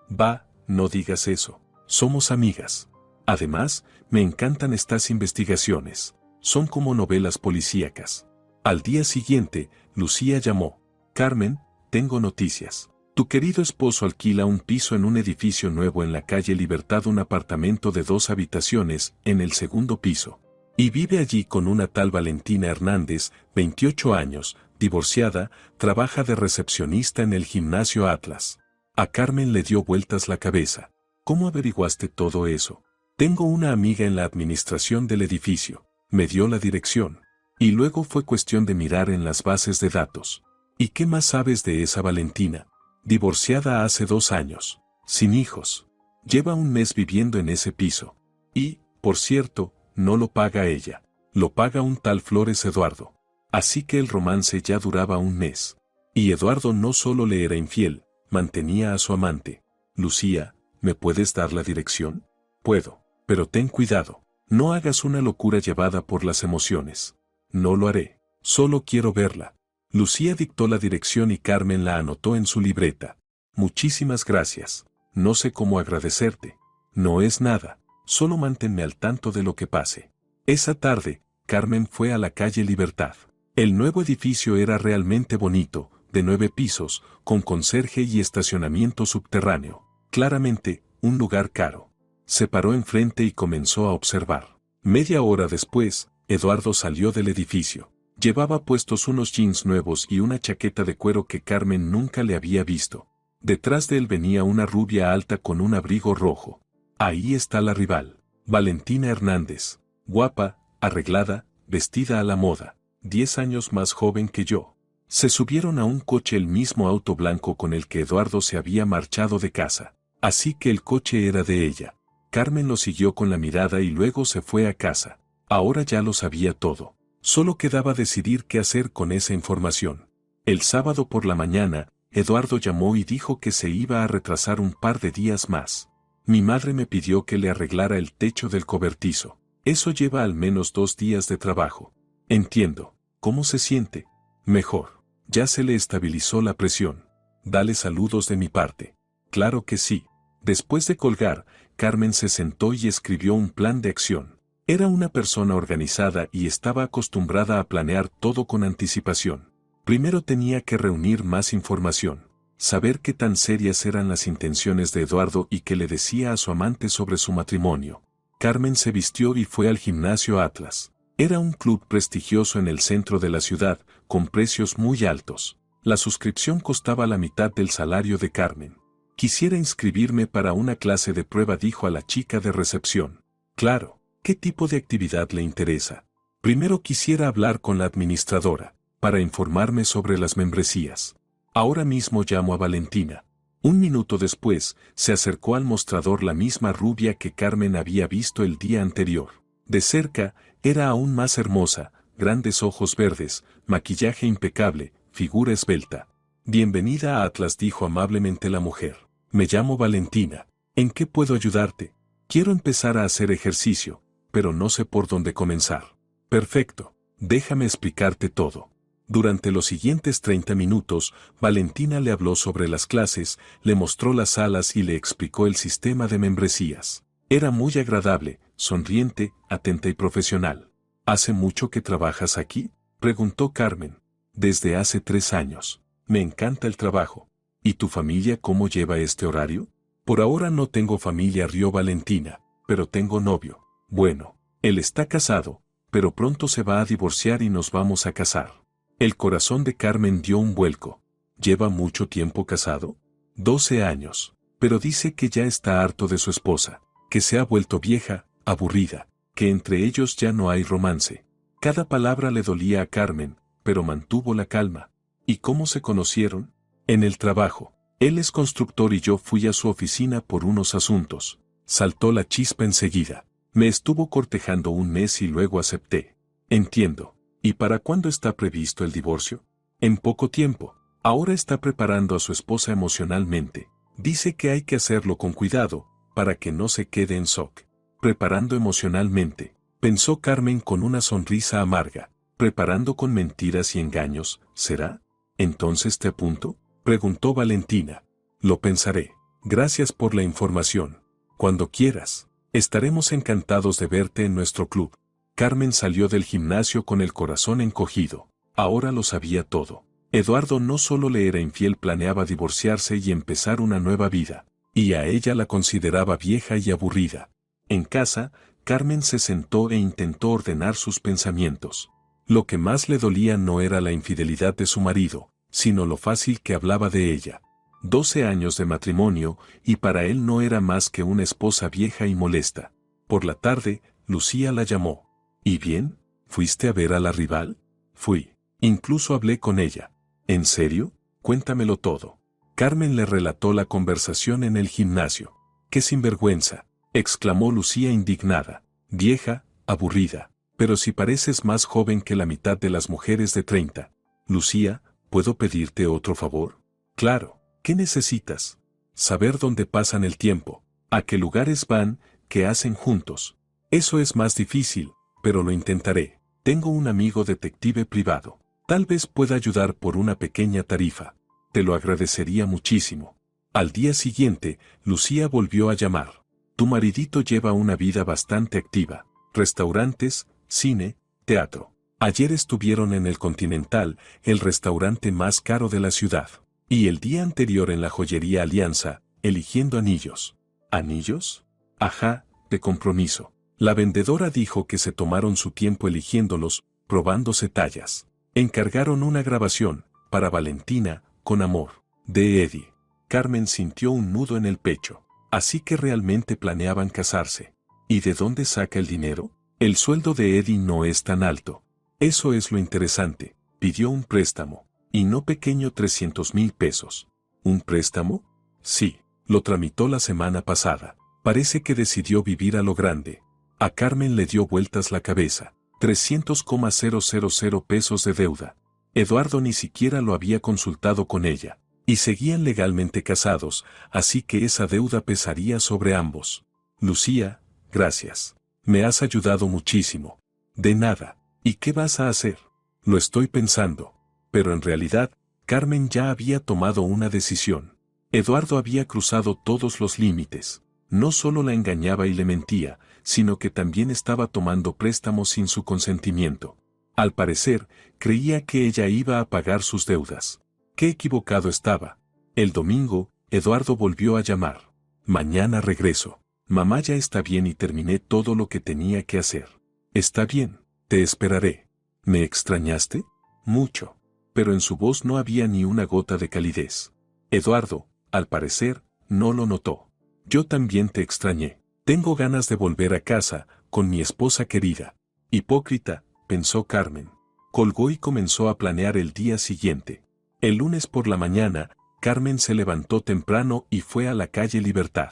«Va, no digas eso. Somos amigas. Además, me encantan estas investigaciones. Son como novelas policíacas». Al día siguiente, Lucía llamó. «Carmen, tengo noticias. Tu querido esposo alquila un piso en un edificio nuevo en la calle Libertad, un apartamento de 2 habitaciones, en el segundo piso. Y vive allí con una tal Valentina Hernández, 28 años, divorciada, trabaja de recepcionista en el gimnasio Atlas». A Carmen le dio vueltas la cabeza. «¿Cómo averiguaste todo eso?». «Tengo una amiga en la administración del edificio. Me dio la dirección. Y luego fue cuestión de mirar en las bases de datos». «¿Y qué más sabes de esa Valentina?». «Divorciada hace 2 años. Sin hijos. Lleva un mes viviendo en ese piso. Y, por cierto, no lo paga ella. Lo paga un tal Flores Eduardo». Así que el romance ya duraba un mes. Y Eduardo no solo le era infiel, mantenía a su amante. «Lucía, ¿me puedes dar la dirección?». «Puedo, pero ten cuidado. No hagas una locura llevada por las emociones». «No lo haré. Solo quiero verla». Lucía dictó la dirección y Carmen la anotó en su libreta. «Muchísimas gracias. No sé cómo agradecerte». «No es nada. Solo manténme al tanto de lo que pase». Esa tarde, Carmen fue a la calle Libertad. El nuevo edificio era realmente bonito, de 9 pisos, con conserje y estacionamiento subterráneo. Claramente, un lugar caro. Se paró enfrente y comenzó a observar. Media hora después, Eduardo salió del edificio. Llevaba puestos unos jeans nuevos y una chaqueta de cuero que Carmen nunca le había visto. Detrás de él venía una rubia alta con un abrigo rojo. Ahí está la rival, Valentina Hernández. Guapa, arreglada, vestida a la moda, 10 años más joven que yo. Se subieron a un coche, el mismo auto blanco con el que Eduardo se había marchado de casa. Así que el coche era de ella. Carmen lo siguió con la mirada y luego se fue a casa. Ahora ya lo sabía todo. Solo quedaba decidir qué hacer con esa información. El sábado por la mañana, Eduardo llamó y dijo que se iba a retrasar un par de días más. Mi madre me pidió que le arreglara el techo del cobertizo. Eso lleva al menos 2 días de trabajo. Entiendo. ¿Cómo se siente? Mejor. Ya se le estabilizó la presión. Dale saludos de mi parte. Claro que sí. Después de colgar, Carmen se sentó y escribió un plan de acción. Era una persona organizada y estaba acostumbrada a planear todo con anticipación. Primero tenía que reunir más información, saber qué tan serias eran las intenciones de Eduardo y qué le decía a su amante sobre su matrimonio. Carmen se vistió y fue al gimnasio Atlas. Era un club prestigioso en el centro de la ciudad, con precios muy altos. La suscripción costaba la mitad del salario de Carmen. Quisiera inscribirme para una clase de prueba, dijo a la chica de recepción. Claro. ¿Qué tipo de actividad le interesa? Primero quisiera hablar con la administradora, para informarme sobre las membresías. Ahora mismo llamo a Valentina. Un minuto después, se acercó al mostrador la misma rubia que Carmen había visto el día anterior. De cerca, era aún más hermosa, grandes ojos verdes, maquillaje impecable, figura esbelta. Bienvenida a Atlas, dijo amablemente la mujer. Me llamo Valentina. ¿En qué puedo ayudarte? Quiero empezar a hacer ejercicio, pero no sé por dónde comenzar. Perfecto, déjame explicarte todo. Durante los siguientes 30 minutos, Valentina le habló sobre las clases, le mostró las salas y le explicó el sistema de membresías. Era muy agradable, sonriente, atenta y profesional. ¿Hace mucho que trabajas aquí?, preguntó Carmen. Desde hace 3 años. Me encanta el trabajo. ¿Y tu familia cómo lleva este horario? Por ahora no tengo familia, rió Valentina, pero tengo novio. Bueno, él está casado, pero pronto se va a divorciar y nos vamos a casar. El corazón de Carmen dio un vuelco. ¿Lleva mucho tiempo casado? 12 años, pero dice que ya está harto de su esposa, que se ha vuelto vieja, aburrida, que entre ellos ya no hay romance. Cada palabra le dolía a Carmen, pero mantuvo la calma. ¿Y cómo se conocieron? En el trabajo. Él es constructor y yo fui a su oficina por unos asuntos. Saltó la chispa enseguida. Me estuvo cortejando un mes y luego acepté. Entiendo. ¿Y para cuándo está previsto el divorcio? En poco tiempo. Ahora está preparando a su esposa emocionalmente. Dice que hay que hacerlo con cuidado, para que no se quede en shock. Preparando emocionalmente, pensó Carmen con una sonrisa amarga. Preparando con mentiras y engaños, ¿será? ¿Entonces te apunto?, preguntó Valentina. Lo pensaré. Gracias por la información. Cuando quieras. Estaremos encantados de verte en nuestro club. Carmen salió del gimnasio con el corazón encogido. Ahora lo sabía todo. Eduardo no solo le era infiel, planeaba divorciarse y empezar una nueva vida. Y a ella la consideraba vieja y aburrida. En casa, Carmen se sentó e intentó ordenar sus pensamientos. Lo que más le dolía no era la infidelidad de su marido, sino lo fácil que hablaba de ella. 12 años de matrimonio, y para él no era más que una esposa vieja y molesta. Por la tarde, Lucía la llamó. ¿Y bien? ¿Fuiste a ver a la rival? Fui. Incluso hablé con ella. ¿En serio? Cuéntamelo todo. Carmen le relató la conversación en el gimnasio. ¡Qué sinvergüenza!, exclamó Lucía indignada. Vieja, aburrida. Pero si pareces más joven que la mitad de las mujeres de 30. Lucía, ¿puedo pedirte otro favor? Claro. ¿Qué necesitas? Saber dónde pasan el tiempo, a qué lugares van, qué hacen juntos. Eso es más difícil, pero lo intentaré. Tengo un amigo detective privado. Tal vez pueda ayudar por una pequeña tarifa. Te lo agradecería muchísimo. Al día siguiente, Lucía volvió a llamar. Tu maridito lleva una vida bastante activa. Restaurantes, cine, teatro. Ayer estuvieron en el Continental, el restaurante más caro de la ciudad. Y el día anterior en la joyería Alianza, eligiendo anillos. ¿Anillos? Ajá, de compromiso. La vendedora dijo que se tomaron su tiempo eligiéndolos, probándose tallas. Encargaron una grabación, para Valentina, con amor, de Eddie. Carmen sintió un nudo en el pecho. Así que realmente planeaban casarse. ¿Y de dónde saca el dinero? El sueldo de Eddie no es tan alto. Eso es lo interesante. Pidió un préstamo. Y no pequeño, 300,000 pesos. ¿Un préstamo? Sí, lo tramitó la semana pasada. Parece que decidió vivir a lo grande. A Carmen le dio vueltas la cabeza. 300,000 pesos de deuda. Eduardo ni siquiera lo había consultado con ella. Y seguían legalmente casados, así que esa deuda pesaría sobre ambos. Lucía, gracias. Me has ayudado muchísimo. De nada. ¿Y qué vas a hacer? Lo estoy pensando. Pero en realidad, Carmen ya había tomado una decisión. Eduardo había cruzado todos los límites. No solo la engañaba y le mentía, sino que también estaba tomando préstamos sin su consentimiento. Al parecer, creía que ella iba a pagar sus deudas. Qué equivocado estaba. El domingo, Eduardo volvió a llamar. Mañana regreso. Mamá ya está bien y terminé todo lo que tenía que hacer. Está bien, te esperaré. ¿Me extrañaste? Mucho. Pero en su voz no había ni una gota de calidez. Eduardo, al parecer, no lo notó. Yo también te extrañé. Tengo ganas de volver a casa, con mi esposa querida. Hipócrita, pensó Carmen. Colgó y comenzó a planear el día siguiente. El lunes por la mañana, Carmen se levantó temprano y fue a la calle Libertad.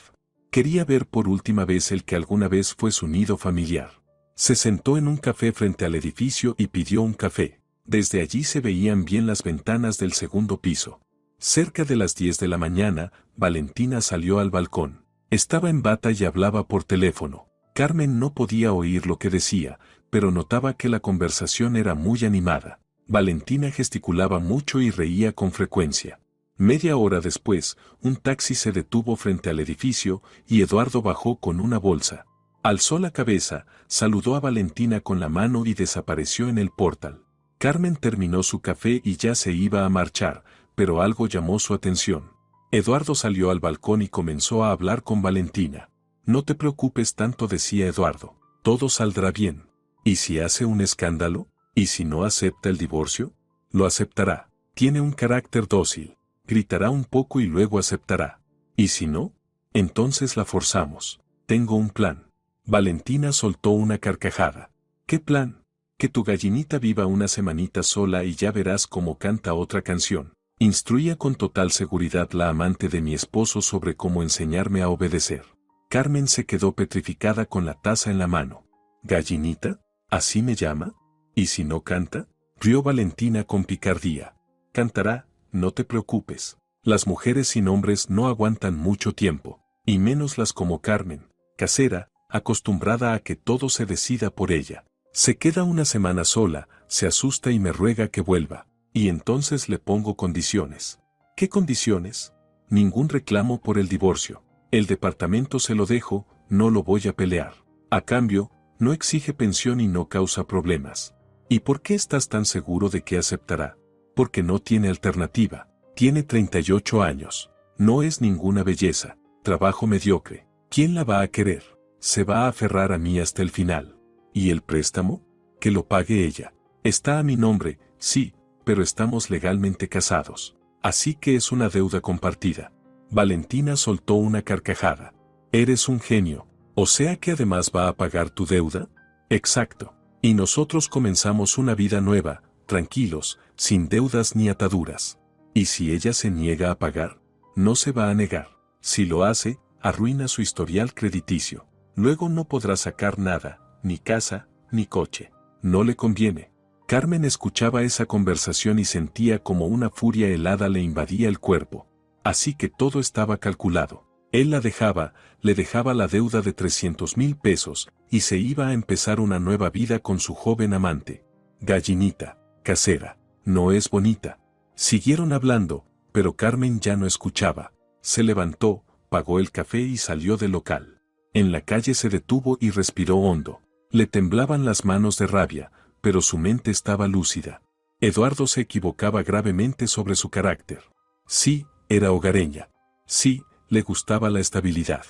Quería ver por última vez el que alguna vez fue su nido familiar. Se sentó en un café frente al edificio y pidió un café. Desde allí se veían bien las ventanas del segundo piso. Cerca de las 10 de la mañana, Valentina salió al balcón. Estaba en bata y hablaba por teléfono. Carmen no podía oír lo que decía, pero notaba que la conversación era muy animada. Valentina gesticulaba mucho y reía con frecuencia. Media hora después, un taxi se detuvo frente al edificio y Eduardo bajó con una bolsa. Alzó la cabeza, saludó a Valentina con la mano y desapareció en el portal. Carmen terminó su café y ya se iba a marchar, pero algo llamó su atención. Eduardo salió al balcón y comenzó a hablar con Valentina. No te preocupes tanto, decía Eduardo. Todo saldrá bien. ¿Y si hace un escándalo? ¿Y si no acepta el divorcio? Lo aceptará. Tiene un carácter dócil. Gritará un poco y luego aceptará. ¿Y si no? Entonces la forzamos. Tengo un plan. Valentina soltó una carcajada. ¿Qué plan? Que tu gallinita viva una semanita sola y ya verás cómo canta otra canción. Instruía con total seguridad la amante de mi esposo sobre cómo enseñarme a obedecer. Carmen se quedó petrificada con la taza en la mano. ¿Gallinita? ¿Así me llama? ¿Y si no canta? Rió Valentina con picardía. Cantará, no te preocupes. Las mujeres sin hombres no aguantan mucho tiempo, y menos las como Carmen, casera, acostumbrada a que todo se decida por ella. Se queda una semana sola, se asusta y me ruega que vuelva, y entonces le pongo condiciones. ¿Qué condiciones? Ningún reclamo por el divorcio. El departamento se lo dejo, no lo voy a pelear. A cambio, no exige pensión y no causa problemas. ¿Y por qué estás tan seguro de que aceptará? Porque no tiene alternativa. Tiene 38 años. No es ninguna belleza. Trabajo mediocre. ¿Quién la va a querer? Se va a aferrar a mí hasta el final. ¿Y el préstamo? Que lo pague ella. Está a mi nombre, sí, pero estamos legalmente casados. Así que es una deuda compartida. Valentina soltó una carcajada. Eres un genio. O sea que además va a pagar tu deuda. Exacto. Y nosotros comenzamos una vida nueva, tranquilos, sin deudas ni ataduras. ¿Y si ella se niega a pagar? No se va a negar. Si lo hace, arruina su historial crediticio. Luego no podrá sacar nada, ni casa, ni coche. No le conviene. Carmen escuchaba esa conversación y sentía como una furia helada le invadía el cuerpo. Así que todo estaba calculado. Él la dejaba, le dejaba la deuda de 300,000 pesos, y se iba a empezar una nueva vida con su joven amante. Gallinita, casera, no es bonita. Siguieron hablando, pero Carmen ya no escuchaba. Se levantó, pagó el café y salió del local. En la calle se detuvo y respiró hondo. Le temblaban las manos de rabia, pero su mente estaba lúcida. Eduardo se equivocaba gravemente sobre su carácter. Sí, era hogareña. Sí, le gustaba la estabilidad.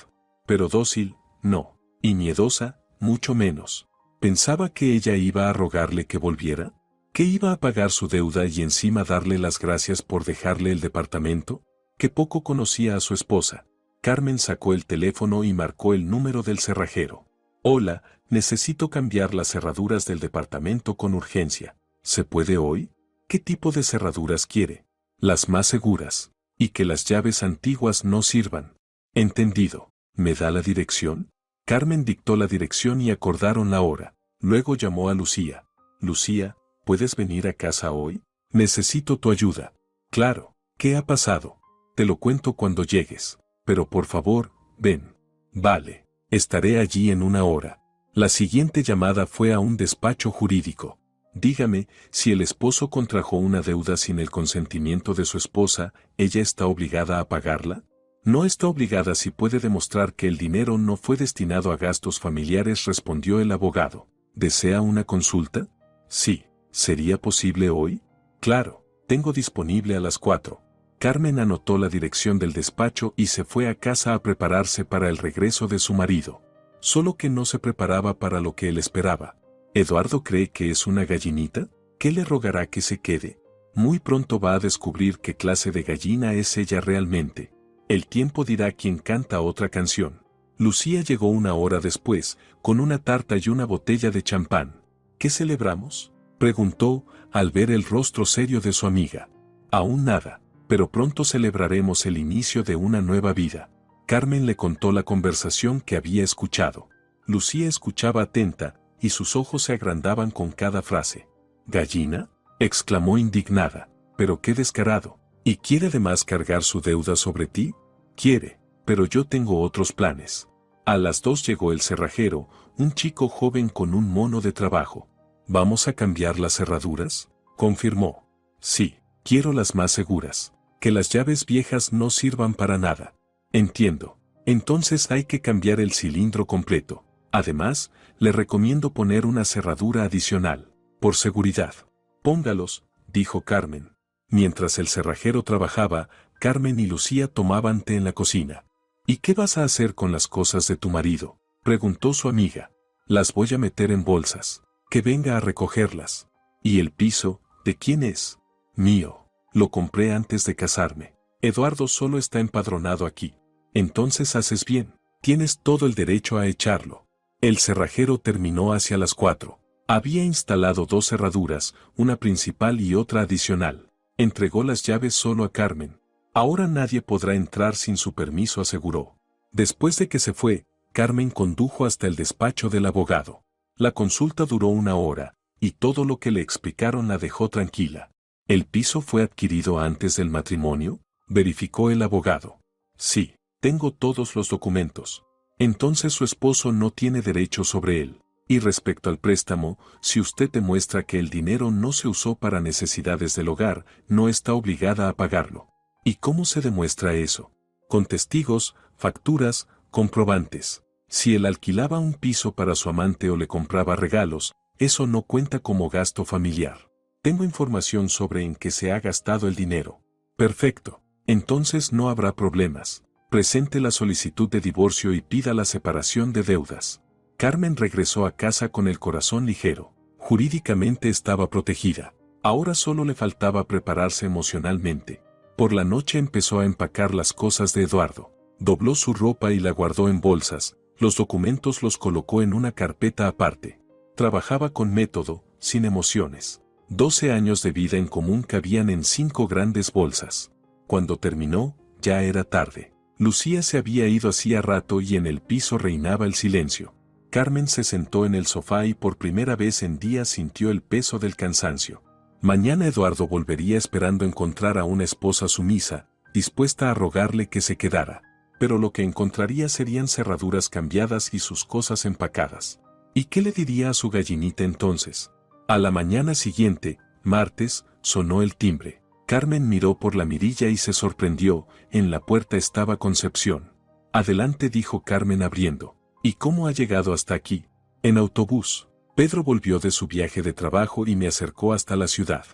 Pero dócil, no. Y miedosa, mucho menos. ¿Pensaba que ella iba a rogarle que volviera? ¿Que iba a pagar su deuda y encima darle las gracias por dejarle el departamento? Que poco conocía a su esposa. Carmen sacó el teléfono y marcó el número del cerrajero. Hola, necesito cambiar las cerraduras del departamento con urgencia. ¿Se puede hoy? ¿Qué tipo de cerraduras quiere? Las más seguras. Y que las llaves antiguas no sirvan. Entendido. ¿Me da la dirección? Carmen dictó la dirección y acordaron la hora. Luego llamó a Lucía. Lucía, ¿puedes venir a casa hoy? Necesito tu ayuda. Claro. ¿Qué ha pasado? Te lo cuento cuando llegues. Pero por favor, ven. Vale. Estaré allí en una hora. La siguiente llamada fue a un despacho jurídico. Dígame, si el esposo contrajo una deuda sin el consentimiento de su esposa, ¿ella está obligada a pagarla? No está obligada si puede demostrar que el dinero no fue destinado a gastos familiares, respondió el abogado. ¿Desea una consulta? Sí. ¿Sería posible hoy? Claro, tengo disponible a las 4. Carmen anotó la dirección del despacho y se fue a casa a prepararse para el regreso de su marido. Solo que no se preparaba para lo que él esperaba. ¿Eduardo cree que es una gallinita? ¿Qué le rogará que se quede? Muy pronto va a descubrir qué clase de gallina es ella realmente. El tiempo dirá quién canta otra canción. Lucía llegó una hora después, con una tarta y una botella de champán. ¿Qué celebramos?, preguntó, al ver el rostro serio de su amiga. Aún nada, pero pronto celebraremos el inicio de una nueva vida. Carmen le contó la conversación que había escuchado. Lucía escuchaba atenta, y sus ojos se agrandaban con cada frase. ¿Gallina?, exclamó indignada. Pero qué descarado. ¿Y quiere además cargar su deuda sobre ti? Quiere, pero yo tengo otros planes. A las 2 llegó el cerrajero, un chico joven con un mono de trabajo. ¿Vamos a cambiar las cerraduras?, confirmó. Sí, quiero las más seguras. Que las llaves viejas no sirvan para nada. Entiendo. Entonces hay que cambiar el cilindro completo. Además, le recomiendo poner una cerradura adicional. Por seguridad. Póngalos, dijo Carmen. Mientras el cerrajero trabajaba, Carmen y Lucía tomaban té en la cocina. ¿Y qué vas a hacer con las cosas de tu marido?, preguntó su amiga. Las voy a meter en bolsas. Que venga a recogerlas. ¿Y el piso, de quién es? Mío. Lo compré antes de casarme. Eduardo solo está empadronado aquí. Entonces haces bien. Tienes todo el derecho a echarlo. El cerrajero terminó hacia las 4. Había instalado 2 cerraduras, una principal y otra adicional. Entregó las llaves solo a Carmen. Ahora nadie podrá entrar sin su permiso, aseguró. Después de que se fue, Carmen condujo hasta el despacho del abogado. La consulta duró 1 hora, y todo lo que le explicaron la dejó tranquila. ¿El piso fue adquirido antes del matrimonio?, verificó el abogado. Sí, tengo todos los documentos. Entonces su esposo no tiene derecho sobre él. Y respecto al préstamo, si usted demuestra que el dinero no se usó para necesidades del hogar, no está obligada a pagarlo. ¿Y cómo se demuestra eso? Con testigos, facturas, comprobantes. Si él alquilaba un piso para su amante o le compraba regalos, eso no cuenta como gasto familiar. Tengo información sobre en qué se ha gastado el dinero. Perfecto. Entonces no habrá problemas. Presente la solicitud de divorcio y pida la separación de deudas. Carmen regresó a casa con el corazón ligero. Jurídicamente estaba protegida. Ahora solo le faltaba prepararse emocionalmente. Por la noche empezó a empacar las cosas de Eduardo. Dobló su ropa y la guardó en bolsas. Los documentos los colocó en una carpeta aparte. Trabajaba con método, sin emociones. 12 años de vida en común cabían en 5 grandes bolsas. Cuando terminó, ya era tarde. Lucía se había ido hacía rato y en el piso reinaba el silencio. Carmen se sentó en el sofá y por primera vez en días sintió el peso del cansancio. Mañana Eduardo volvería esperando encontrar a una esposa sumisa, dispuesta a rogarle que se quedara. Pero lo que encontraría serían cerraduras cambiadas y sus cosas empacadas. ¿Y qué le diría a su gallinita entonces? A la mañana siguiente, martes, sonó el timbre. Carmen miró por la mirilla y se sorprendió. En la puerta estaba Concepción. Adelante, dijo Carmen abriendo. ¿Y cómo ha llegado hasta aquí? En autobús. Pedro volvió de su viaje de trabajo y me acercó hasta la ciudad.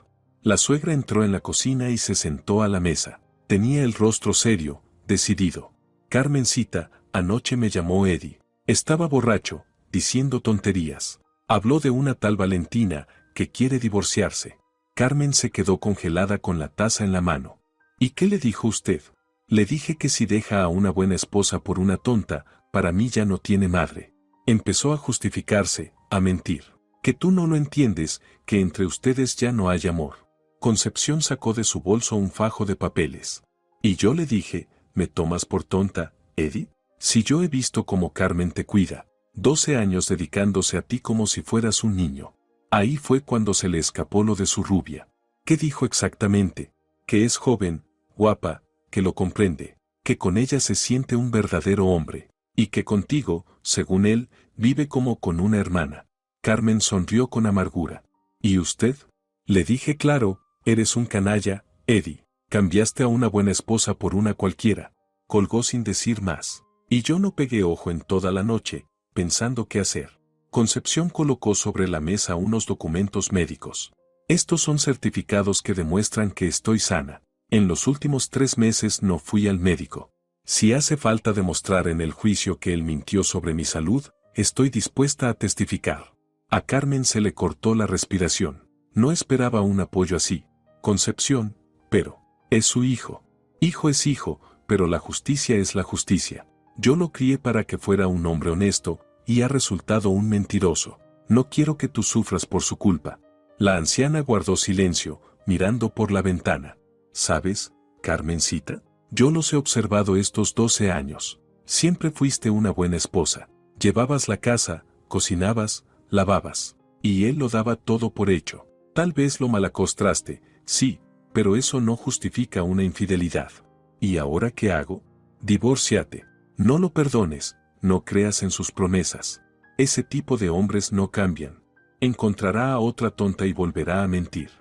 La suegra entró en la cocina y se sentó a la mesa. Tenía el rostro serio, decidido. Carmencita, anoche me llamó Eddie. Estaba borracho, diciendo tonterías. Habló de una tal Valentina, que quiere divorciarse. Carmen se quedó congelada con la taza en la mano. ¿Y qué le dijo usted? Le dije que si deja a una buena esposa por una tonta, para mí ya no tiene madre. Empezó a justificarse, a mentir. Que tú no lo entiendes, que entre ustedes ya no hay amor. Concepción sacó de su bolso un fajo de papeles. Y yo le dije, ¿me tomas por tonta, Eddie? Si yo he visto cómo Carmen te cuida, 12 años dedicándose a ti como si fueras un niño. Ahí fue cuando se le escapó lo de su rubia. ¿Qué dijo exactamente? Que es joven, guapa, que lo comprende, que con ella se siente un verdadero hombre, y que contigo, según él, vive como con una hermana. Carmen sonrió con amargura. ¿Y usted? Le dije claro, eres un canalla, Eddie. Cambiaste a una buena esposa por una cualquiera. Colgó sin decir más. Y yo no pegué ojo en toda la noche, pensando qué hacer. Concepción colocó sobre la mesa unos documentos médicos. Estos son certificados que demuestran que estoy sana. En los últimos 3 meses no fui al médico. Si hace falta demostrar en el juicio que él mintió sobre mi salud, estoy dispuesta a testificar. A Carmen se le cortó la respiración. No esperaba un apoyo así. Concepción, pero, es su hijo. Hijo es hijo, pero la justicia es la justicia. Yo lo crié para que fuera un hombre honesto, y ha resultado un mentiroso. No quiero que tú sufras por su culpa. La anciana guardó silencio, mirando por la ventana. ¿Sabes, Carmencita? Yo los he observado estos 12 años. Siempre fuiste una buena esposa. Llevabas la casa, cocinabas, lavabas. Y él lo daba todo por hecho. Tal vez lo malacostraste, sí, pero eso no justifica una infidelidad. ¿Y ahora qué hago? Divórciate. No lo perdones, no creas en sus promesas. Ese tipo de hombres no cambian. Encontrará a otra tonta y volverá a mentir.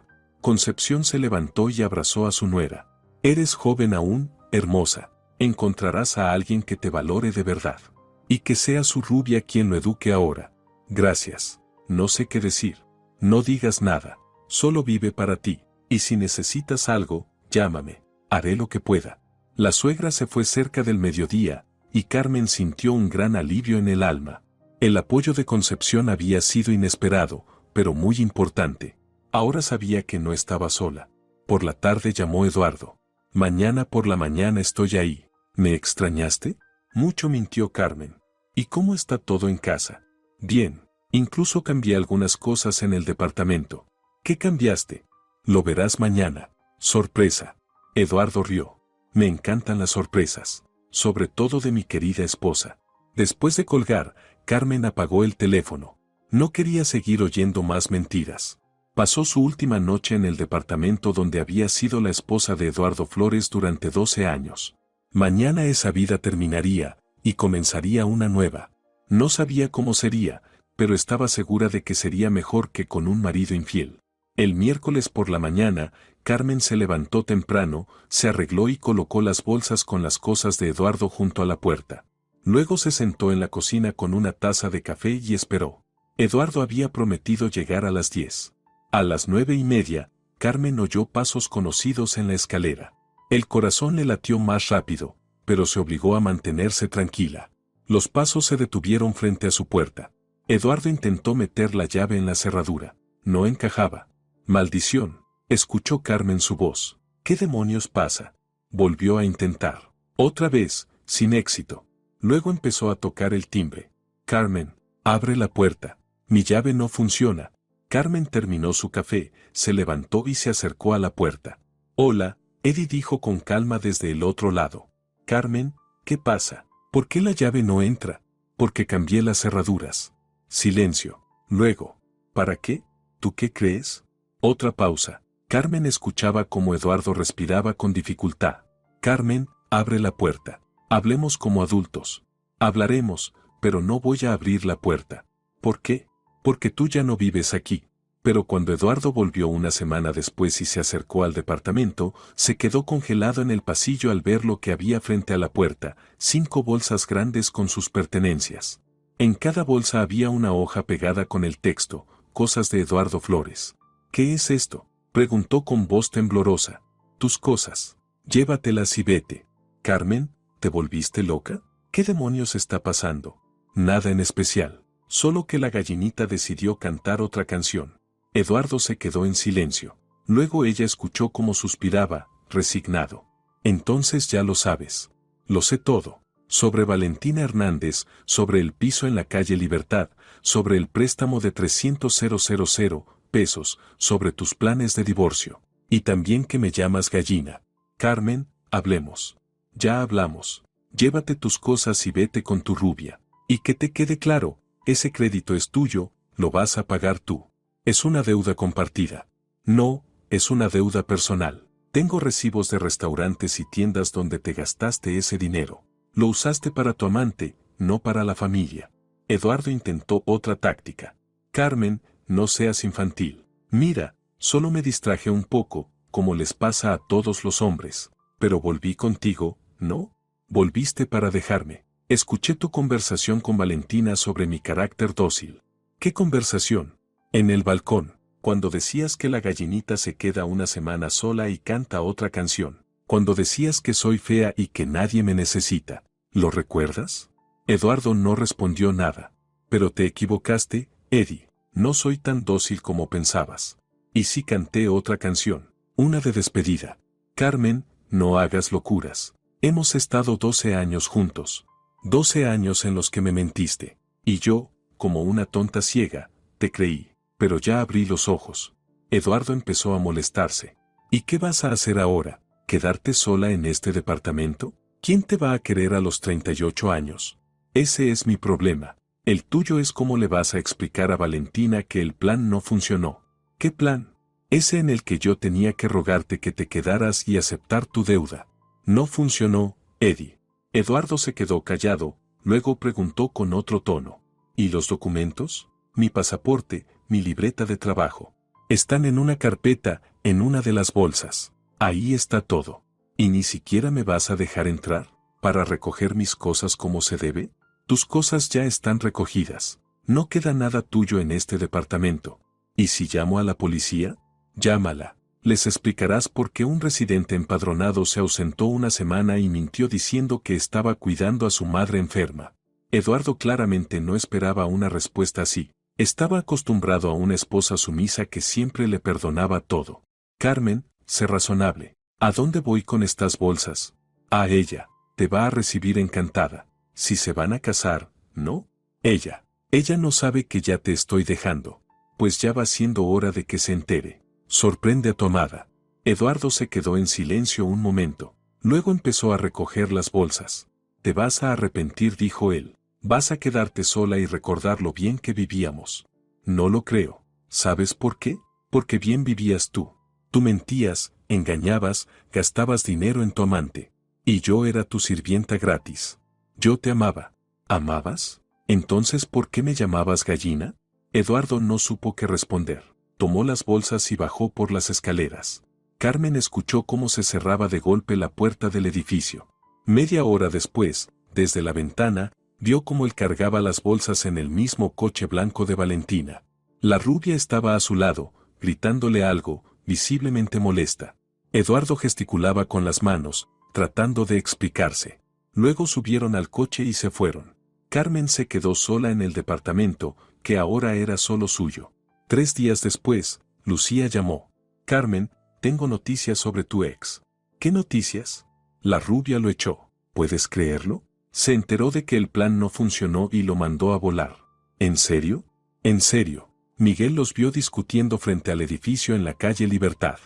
Concepción se levantó y abrazó a su nuera. Eres joven aún, hermosa. Encontrarás a alguien que te valore de verdad. Y que sea su rubia quien lo eduque ahora. Gracias. No sé qué decir. No digas nada. Solo vive para ti. Y si necesitas algo, llámame. Haré lo que pueda. La suegra se fue cerca del mediodía, y Carmen sintió un gran alivio en el alma. El apoyo de Concepción había sido inesperado, pero muy importante. Ahora sabía que no estaba sola. Por la tarde llamó Eduardo. Mañana por la mañana estoy ahí. ¿Me extrañaste? Mucho, mintió Carmen. ¿Y cómo está todo en casa? Bien. Incluso cambié algunas cosas en el departamento. ¿Qué cambiaste? Lo verás mañana. Sorpresa. Eduardo rió. Me encantan las sorpresas, sobre todo de mi querida esposa. Después de colgar, Carmen apagó el teléfono. No quería seguir oyendo más mentiras. Pasó su última noche en el departamento donde había sido la esposa de Eduardo Flores durante 12 años. Mañana esa vida terminaría, y comenzaría una nueva. No sabía cómo sería, pero estaba segura de que sería mejor que con un marido infiel. El miércoles por la mañana, Carmen se levantó temprano, se arregló y colocó las bolsas con las cosas de Eduardo junto a la puerta. Luego se sentó en la cocina con una taza de café y esperó. Eduardo había prometido llegar a las 10. A las 9:30, Carmen oyó pasos conocidos en la escalera. El corazón le latió más rápido, pero se obligó a mantenerse tranquila. Los pasos se detuvieron frente a su puerta. Eduardo intentó meter la llave en la cerradura. No encajaba. Maldición. Escuchó Carmen su voz. ¿Qué demonios pasa? Volvió a intentar. Otra vez, sin éxito. Luego empezó a tocar el timbre. Carmen, abre la puerta. Mi llave no funciona. Carmen terminó su café, se levantó y se acercó a la puerta. Hola, Eddie dijo con calma desde el otro lado. Carmen, ¿qué pasa? ¿Por qué la llave no entra? Porque cambié las cerraduras. Silencio. Luego, ¿para qué? ¿Tú qué crees? Otra pausa. Carmen escuchaba cómo Eduardo respiraba con dificultad. Carmen, abre la puerta. Hablemos como adultos. Hablaremos, pero no voy a abrir la puerta. ¿Por qué? Porque tú ya no vives aquí. Pero cuando Eduardo volvió una semana después y se acercó al departamento, se quedó congelado en el pasillo al ver lo que había frente a la puerta, 5 bolsas grandes con sus pertenencias. En cada bolsa había una hoja pegada con el texto, cosas de Eduardo Flores. ¿Qué es esto? Preguntó con voz temblorosa. Tus cosas. Llévatelas y vete. Carmen, ¿te volviste loca? ¿Qué demonios está pasando? Nada en especial. Solo que la gallinita decidió cantar otra canción. Eduardo se quedó en silencio. Luego ella escuchó cómo suspiraba, resignado. Entonces ya lo sabes. Lo sé todo. Sobre Valentina Hernández, sobre el piso en la calle Libertad, sobre el préstamo de 300.000 pesos, sobre tus planes de divorcio. Y también que me llamas gallina. Carmen, hablemos. Ya hablamos. Llévate tus cosas y vete con tu rubia. Y que te quede claro, ese crédito es tuyo, lo vas a pagar tú. Es una deuda compartida. No, es una deuda personal. Tengo recibos de restaurantes y tiendas donde te gastaste ese dinero. Lo usaste para tu amante, no para la familia. Eduardo intentó otra táctica. Carmen, no seas infantil. Mira, solo me distraje un poco, como les pasa a todos los hombres. Pero volví contigo, ¿no? Volviste para dejarme. Escuché tu conversación con Valentina sobre mi carácter dócil. ¿Qué conversación? En el balcón, cuando decías que la gallinita se queda una semana sola y canta otra canción. Cuando decías que soy fea y que nadie me necesita. ¿Lo recuerdas? Eduardo no respondió nada. Pero te equivocaste, Eddie. No soy tan dócil como pensabas. Y sí canté otra canción. Una de despedida. Carmen, no hagas locuras. Hemos estado 12 años juntos. 12 años en los que me mentiste. Y yo, como una tonta ciega, te creí. Pero ya abrí los ojos. Eduardo empezó a molestarse. ¿Y qué vas a hacer ahora? ¿Quedarte sola en este departamento? ¿Quién te va a querer a los 38 años? Ese es mi problema. El tuyo es cómo le vas a explicar a Valentina que el plan no funcionó. ¿Qué plan? Ese en el que yo tenía que rogarte que te quedaras y aceptar tu deuda. No funcionó, Eddie. Eduardo se quedó callado, luego preguntó con otro tono. ¿Y los documentos? Mi pasaporte, mi libreta de trabajo. Están en una carpeta, en una de las bolsas. Ahí está todo. ¿Y ni siquiera me vas a dejar entrar, para recoger mis cosas como se debe? Tus cosas ya están recogidas. No queda nada tuyo en este departamento. ¿Y si llamo a la policía? Llámala. Les explicarás por qué un residente empadronado se ausentó una semana y mintió diciendo que estaba cuidando a su madre enferma. Eduardo claramente no esperaba una respuesta así. Estaba acostumbrado a una esposa sumisa que siempre le perdonaba todo. Carmen, sé razonable. ¿A dónde voy con estas bolsas? A ella. Te va a recibir encantada. Si se van a casar, ¿no? Ella no sabe que ya te estoy dejando. Pues ya va siendo hora de que se entere. Sorprende a tu amada. Eduardo se quedó en silencio un momento. Luego empezó a recoger las bolsas. Te vas a arrepentir, dijo él. Vas a quedarte sola y recordar lo bien que vivíamos. No lo creo. ¿Sabes por qué? Porque bien vivías tú. Tú mentías, engañabas, gastabas dinero en tu amante. Y yo era tu sirvienta gratis. Yo te amaba. ¿Amabas? Entonces, ¿por qué me llamabas gallina? Eduardo no supo qué responder. Tomó las bolsas y bajó por las escaleras. Carmen escuchó cómo se cerraba de golpe la puerta del edificio. Media hora después, desde la ventana, vio cómo él cargaba las bolsas en el mismo coche blanco de Valentina. La rubia estaba a su lado, gritándole algo, visiblemente molesta. Eduardo gesticulaba con las manos, tratando de explicarse. Luego subieron al coche y se fueron. Carmen se quedó sola en el departamento, que ahora era solo suyo. 3 días después, Lucía llamó. Carmen, tengo noticias sobre tu ex. ¿Qué noticias? La rubia lo echó. ¿Puedes creerlo? Se enteró de que el plan no funcionó y lo mandó a volar. ¿En serio? En serio. Miguel los vio discutiendo frente al edificio en la calle Libertad.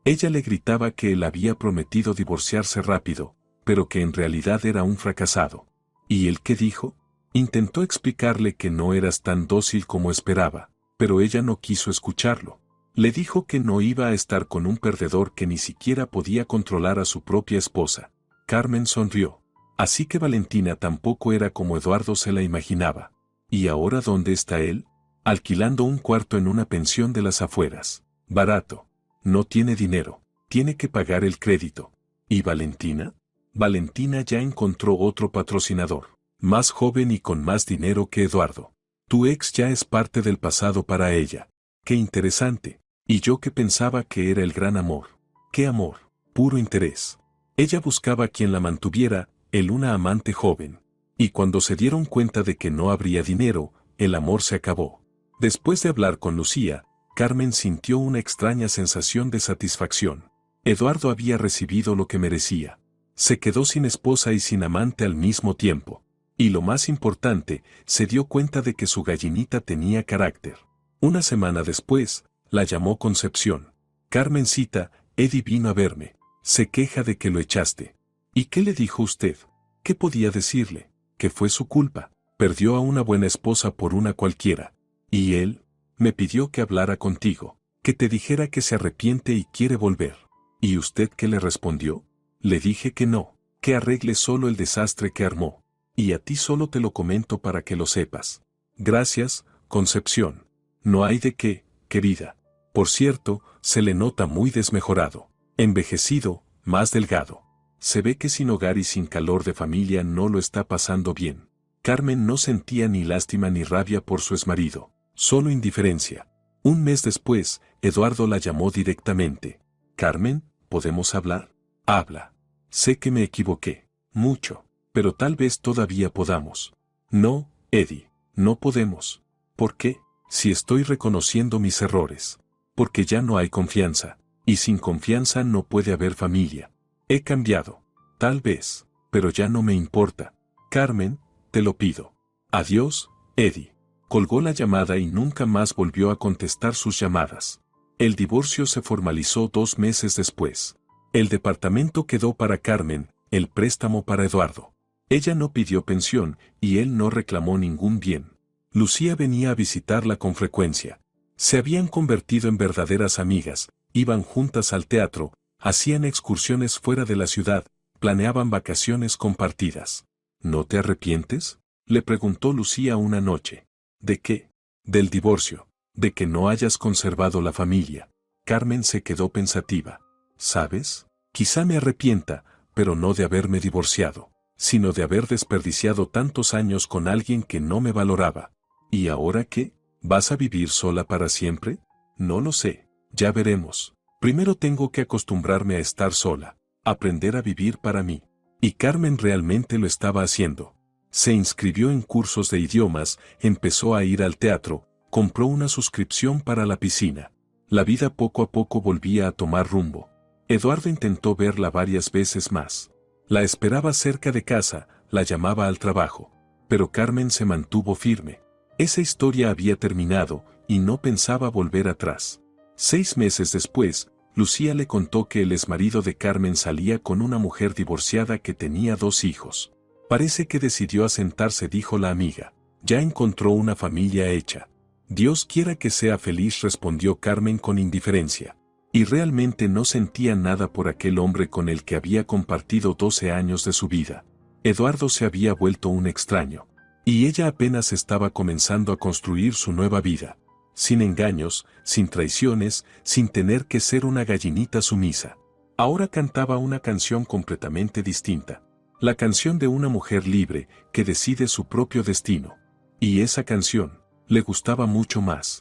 Ella le gritaba que él había prometido divorciarse rápido, pero que en realidad era un fracasado. ¿Y él qué dijo? Intentó explicarle que no eras tan dócil como esperaba, pero ella no quiso escucharlo. Le dijo que no iba a estar con un perdedor que ni siquiera podía controlar a su propia esposa. Carmen sonrió. Así que Valentina tampoco era como Eduardo se la imaginaba. ¿Y ahora dónde está él? Alquilando un cuarto en una pensión de las afueras. Barato. No tiene dinero. Tiene que pagar el crédito. ¿Y Valentina? Valentina ya encontró otro patrocinador. Más joven y con más dinero que Eduardo. Tu ex ya es parte del pasado para ella. Qué interesante. Y yo que pensaba que era el gran amor. ¿Qué amor? Puro interés. Ella buscaba quien la mantuviera, él una amante joven. Y cuando se dieron cuenta de que no habría dinero, el amor se acabó. Después de hablar con Lucía, Carmen sintió una extraña sensación de satisfacción. Eduardo había recibido lo que merecía. Se quedó sin esposa y sin amante al mismo tiempo. Y lo más importante, se dio cuenta de que su gallinita tenía carácter. Una semana después, la llamó Concepción. Carmencita, Eddie vino a verme. Se queja de que lo echaste. ¿Y qué le dijo usted? ¿Qué podía decirle? Que fue su culpa. Perdió a una buena esposa por una cualquiera. Y él me pidió que hablara contigo, que te dijera que se arrepiente y quiere volver. ¿Y usted qué le respondió? Le dije que no, que arregle solo el desastre que armó. Y a ti solo te lo comento para que lo sepas. Gracias, Concepción. No hay de qué, querida. Por cierto, se le nota muy desmejorado, envejecido, más delgado. Se ve que sin hogar y sin calor de familia no lo está pasando bien. Carmen no sentía ni lástima ni rabia por su exmarido, solo indiferencia. Un mes después, Eduardo la llamó directamente. Carmen, ¿podemos hablar? Habla. Sé que me equivoqué, mucho, pero tal vez todavía podamos. No, Eddie, no podemos. ¿Por qué? Si estoy reconociendo mis errores. Porque ya no hay confianza, y sin confianza no puede haber familia. He cambiado. Tal vez, pero ya no me importa. Carmen, te lo pido. Adiós, Eddie. Colgó la llamada y nunca más volvió a contestar sus llamadas. El divorcio se formalizó 2 meses después. El departamento quedó para Carmen, el préstamo para Eduardo. Ella no pidió pensión y él no reclamó ningún bien. Lucía venía a visitarla con frecuencia. Se habían convertido en verdaderas amigas, iban juntas al teatro, hacían excursiones fuera de la ciudad, planeaban vacaciones compartidas. ¿No te arrepientes? Le preguntó Lucía una noche. ¿De qué? Del divorcio, de que no hayas conservado la familia. Carmen se quedó pensativa. ¿Sabes? Quizá me arrepienta, pero no de haberme divorciado, sino de haber desperdiciado tantos años con alguien que no me valoraba. ¿Y ahora qué? ¿Vas a vivir sola para siempre? No lo sé, ya veremos. Primero tengo que acostumbrarme a estar sola, aprender a vivir para mí. Y Carmen realmente lo estaba haciendo. Se inscribió en cursos de idiomas, empezó a ir al teatro, compró una suscripción para la piscina. La vida poco a poco volvía a tomar rumbo. Eduardo intentó verla varias veces más. La esperaba cerca de casa, la llamaba al trabajo. Pero Carmen se mantuvo firme. Esa historia había terminado, y no pensaba volver atrás. 6 meses después, Lucía le contó que el exmarido de Carmen salía con una mujer divorciada que tenía 2 hijos. Parece que decidió asentarse, dijo la amiga. Ya encontró una familia hecha. Dios quiera que sea feliz, respondió Carmen con indiferencia. Y realmente no sentía nada por aquel hombre con el que había compartido 12 años de su vida. Eduardo se había vuelto un extraño. Y ella apenas estaba comenzando a construir su nueva vida. Sin engaños, sin traiciones, sin tener que ser una gallinita sumisa. Ahora cantaba una canción completamente distinta. La canción de una mujer libre, que decide su propio destino. Y esa canción le gustaba mucho más.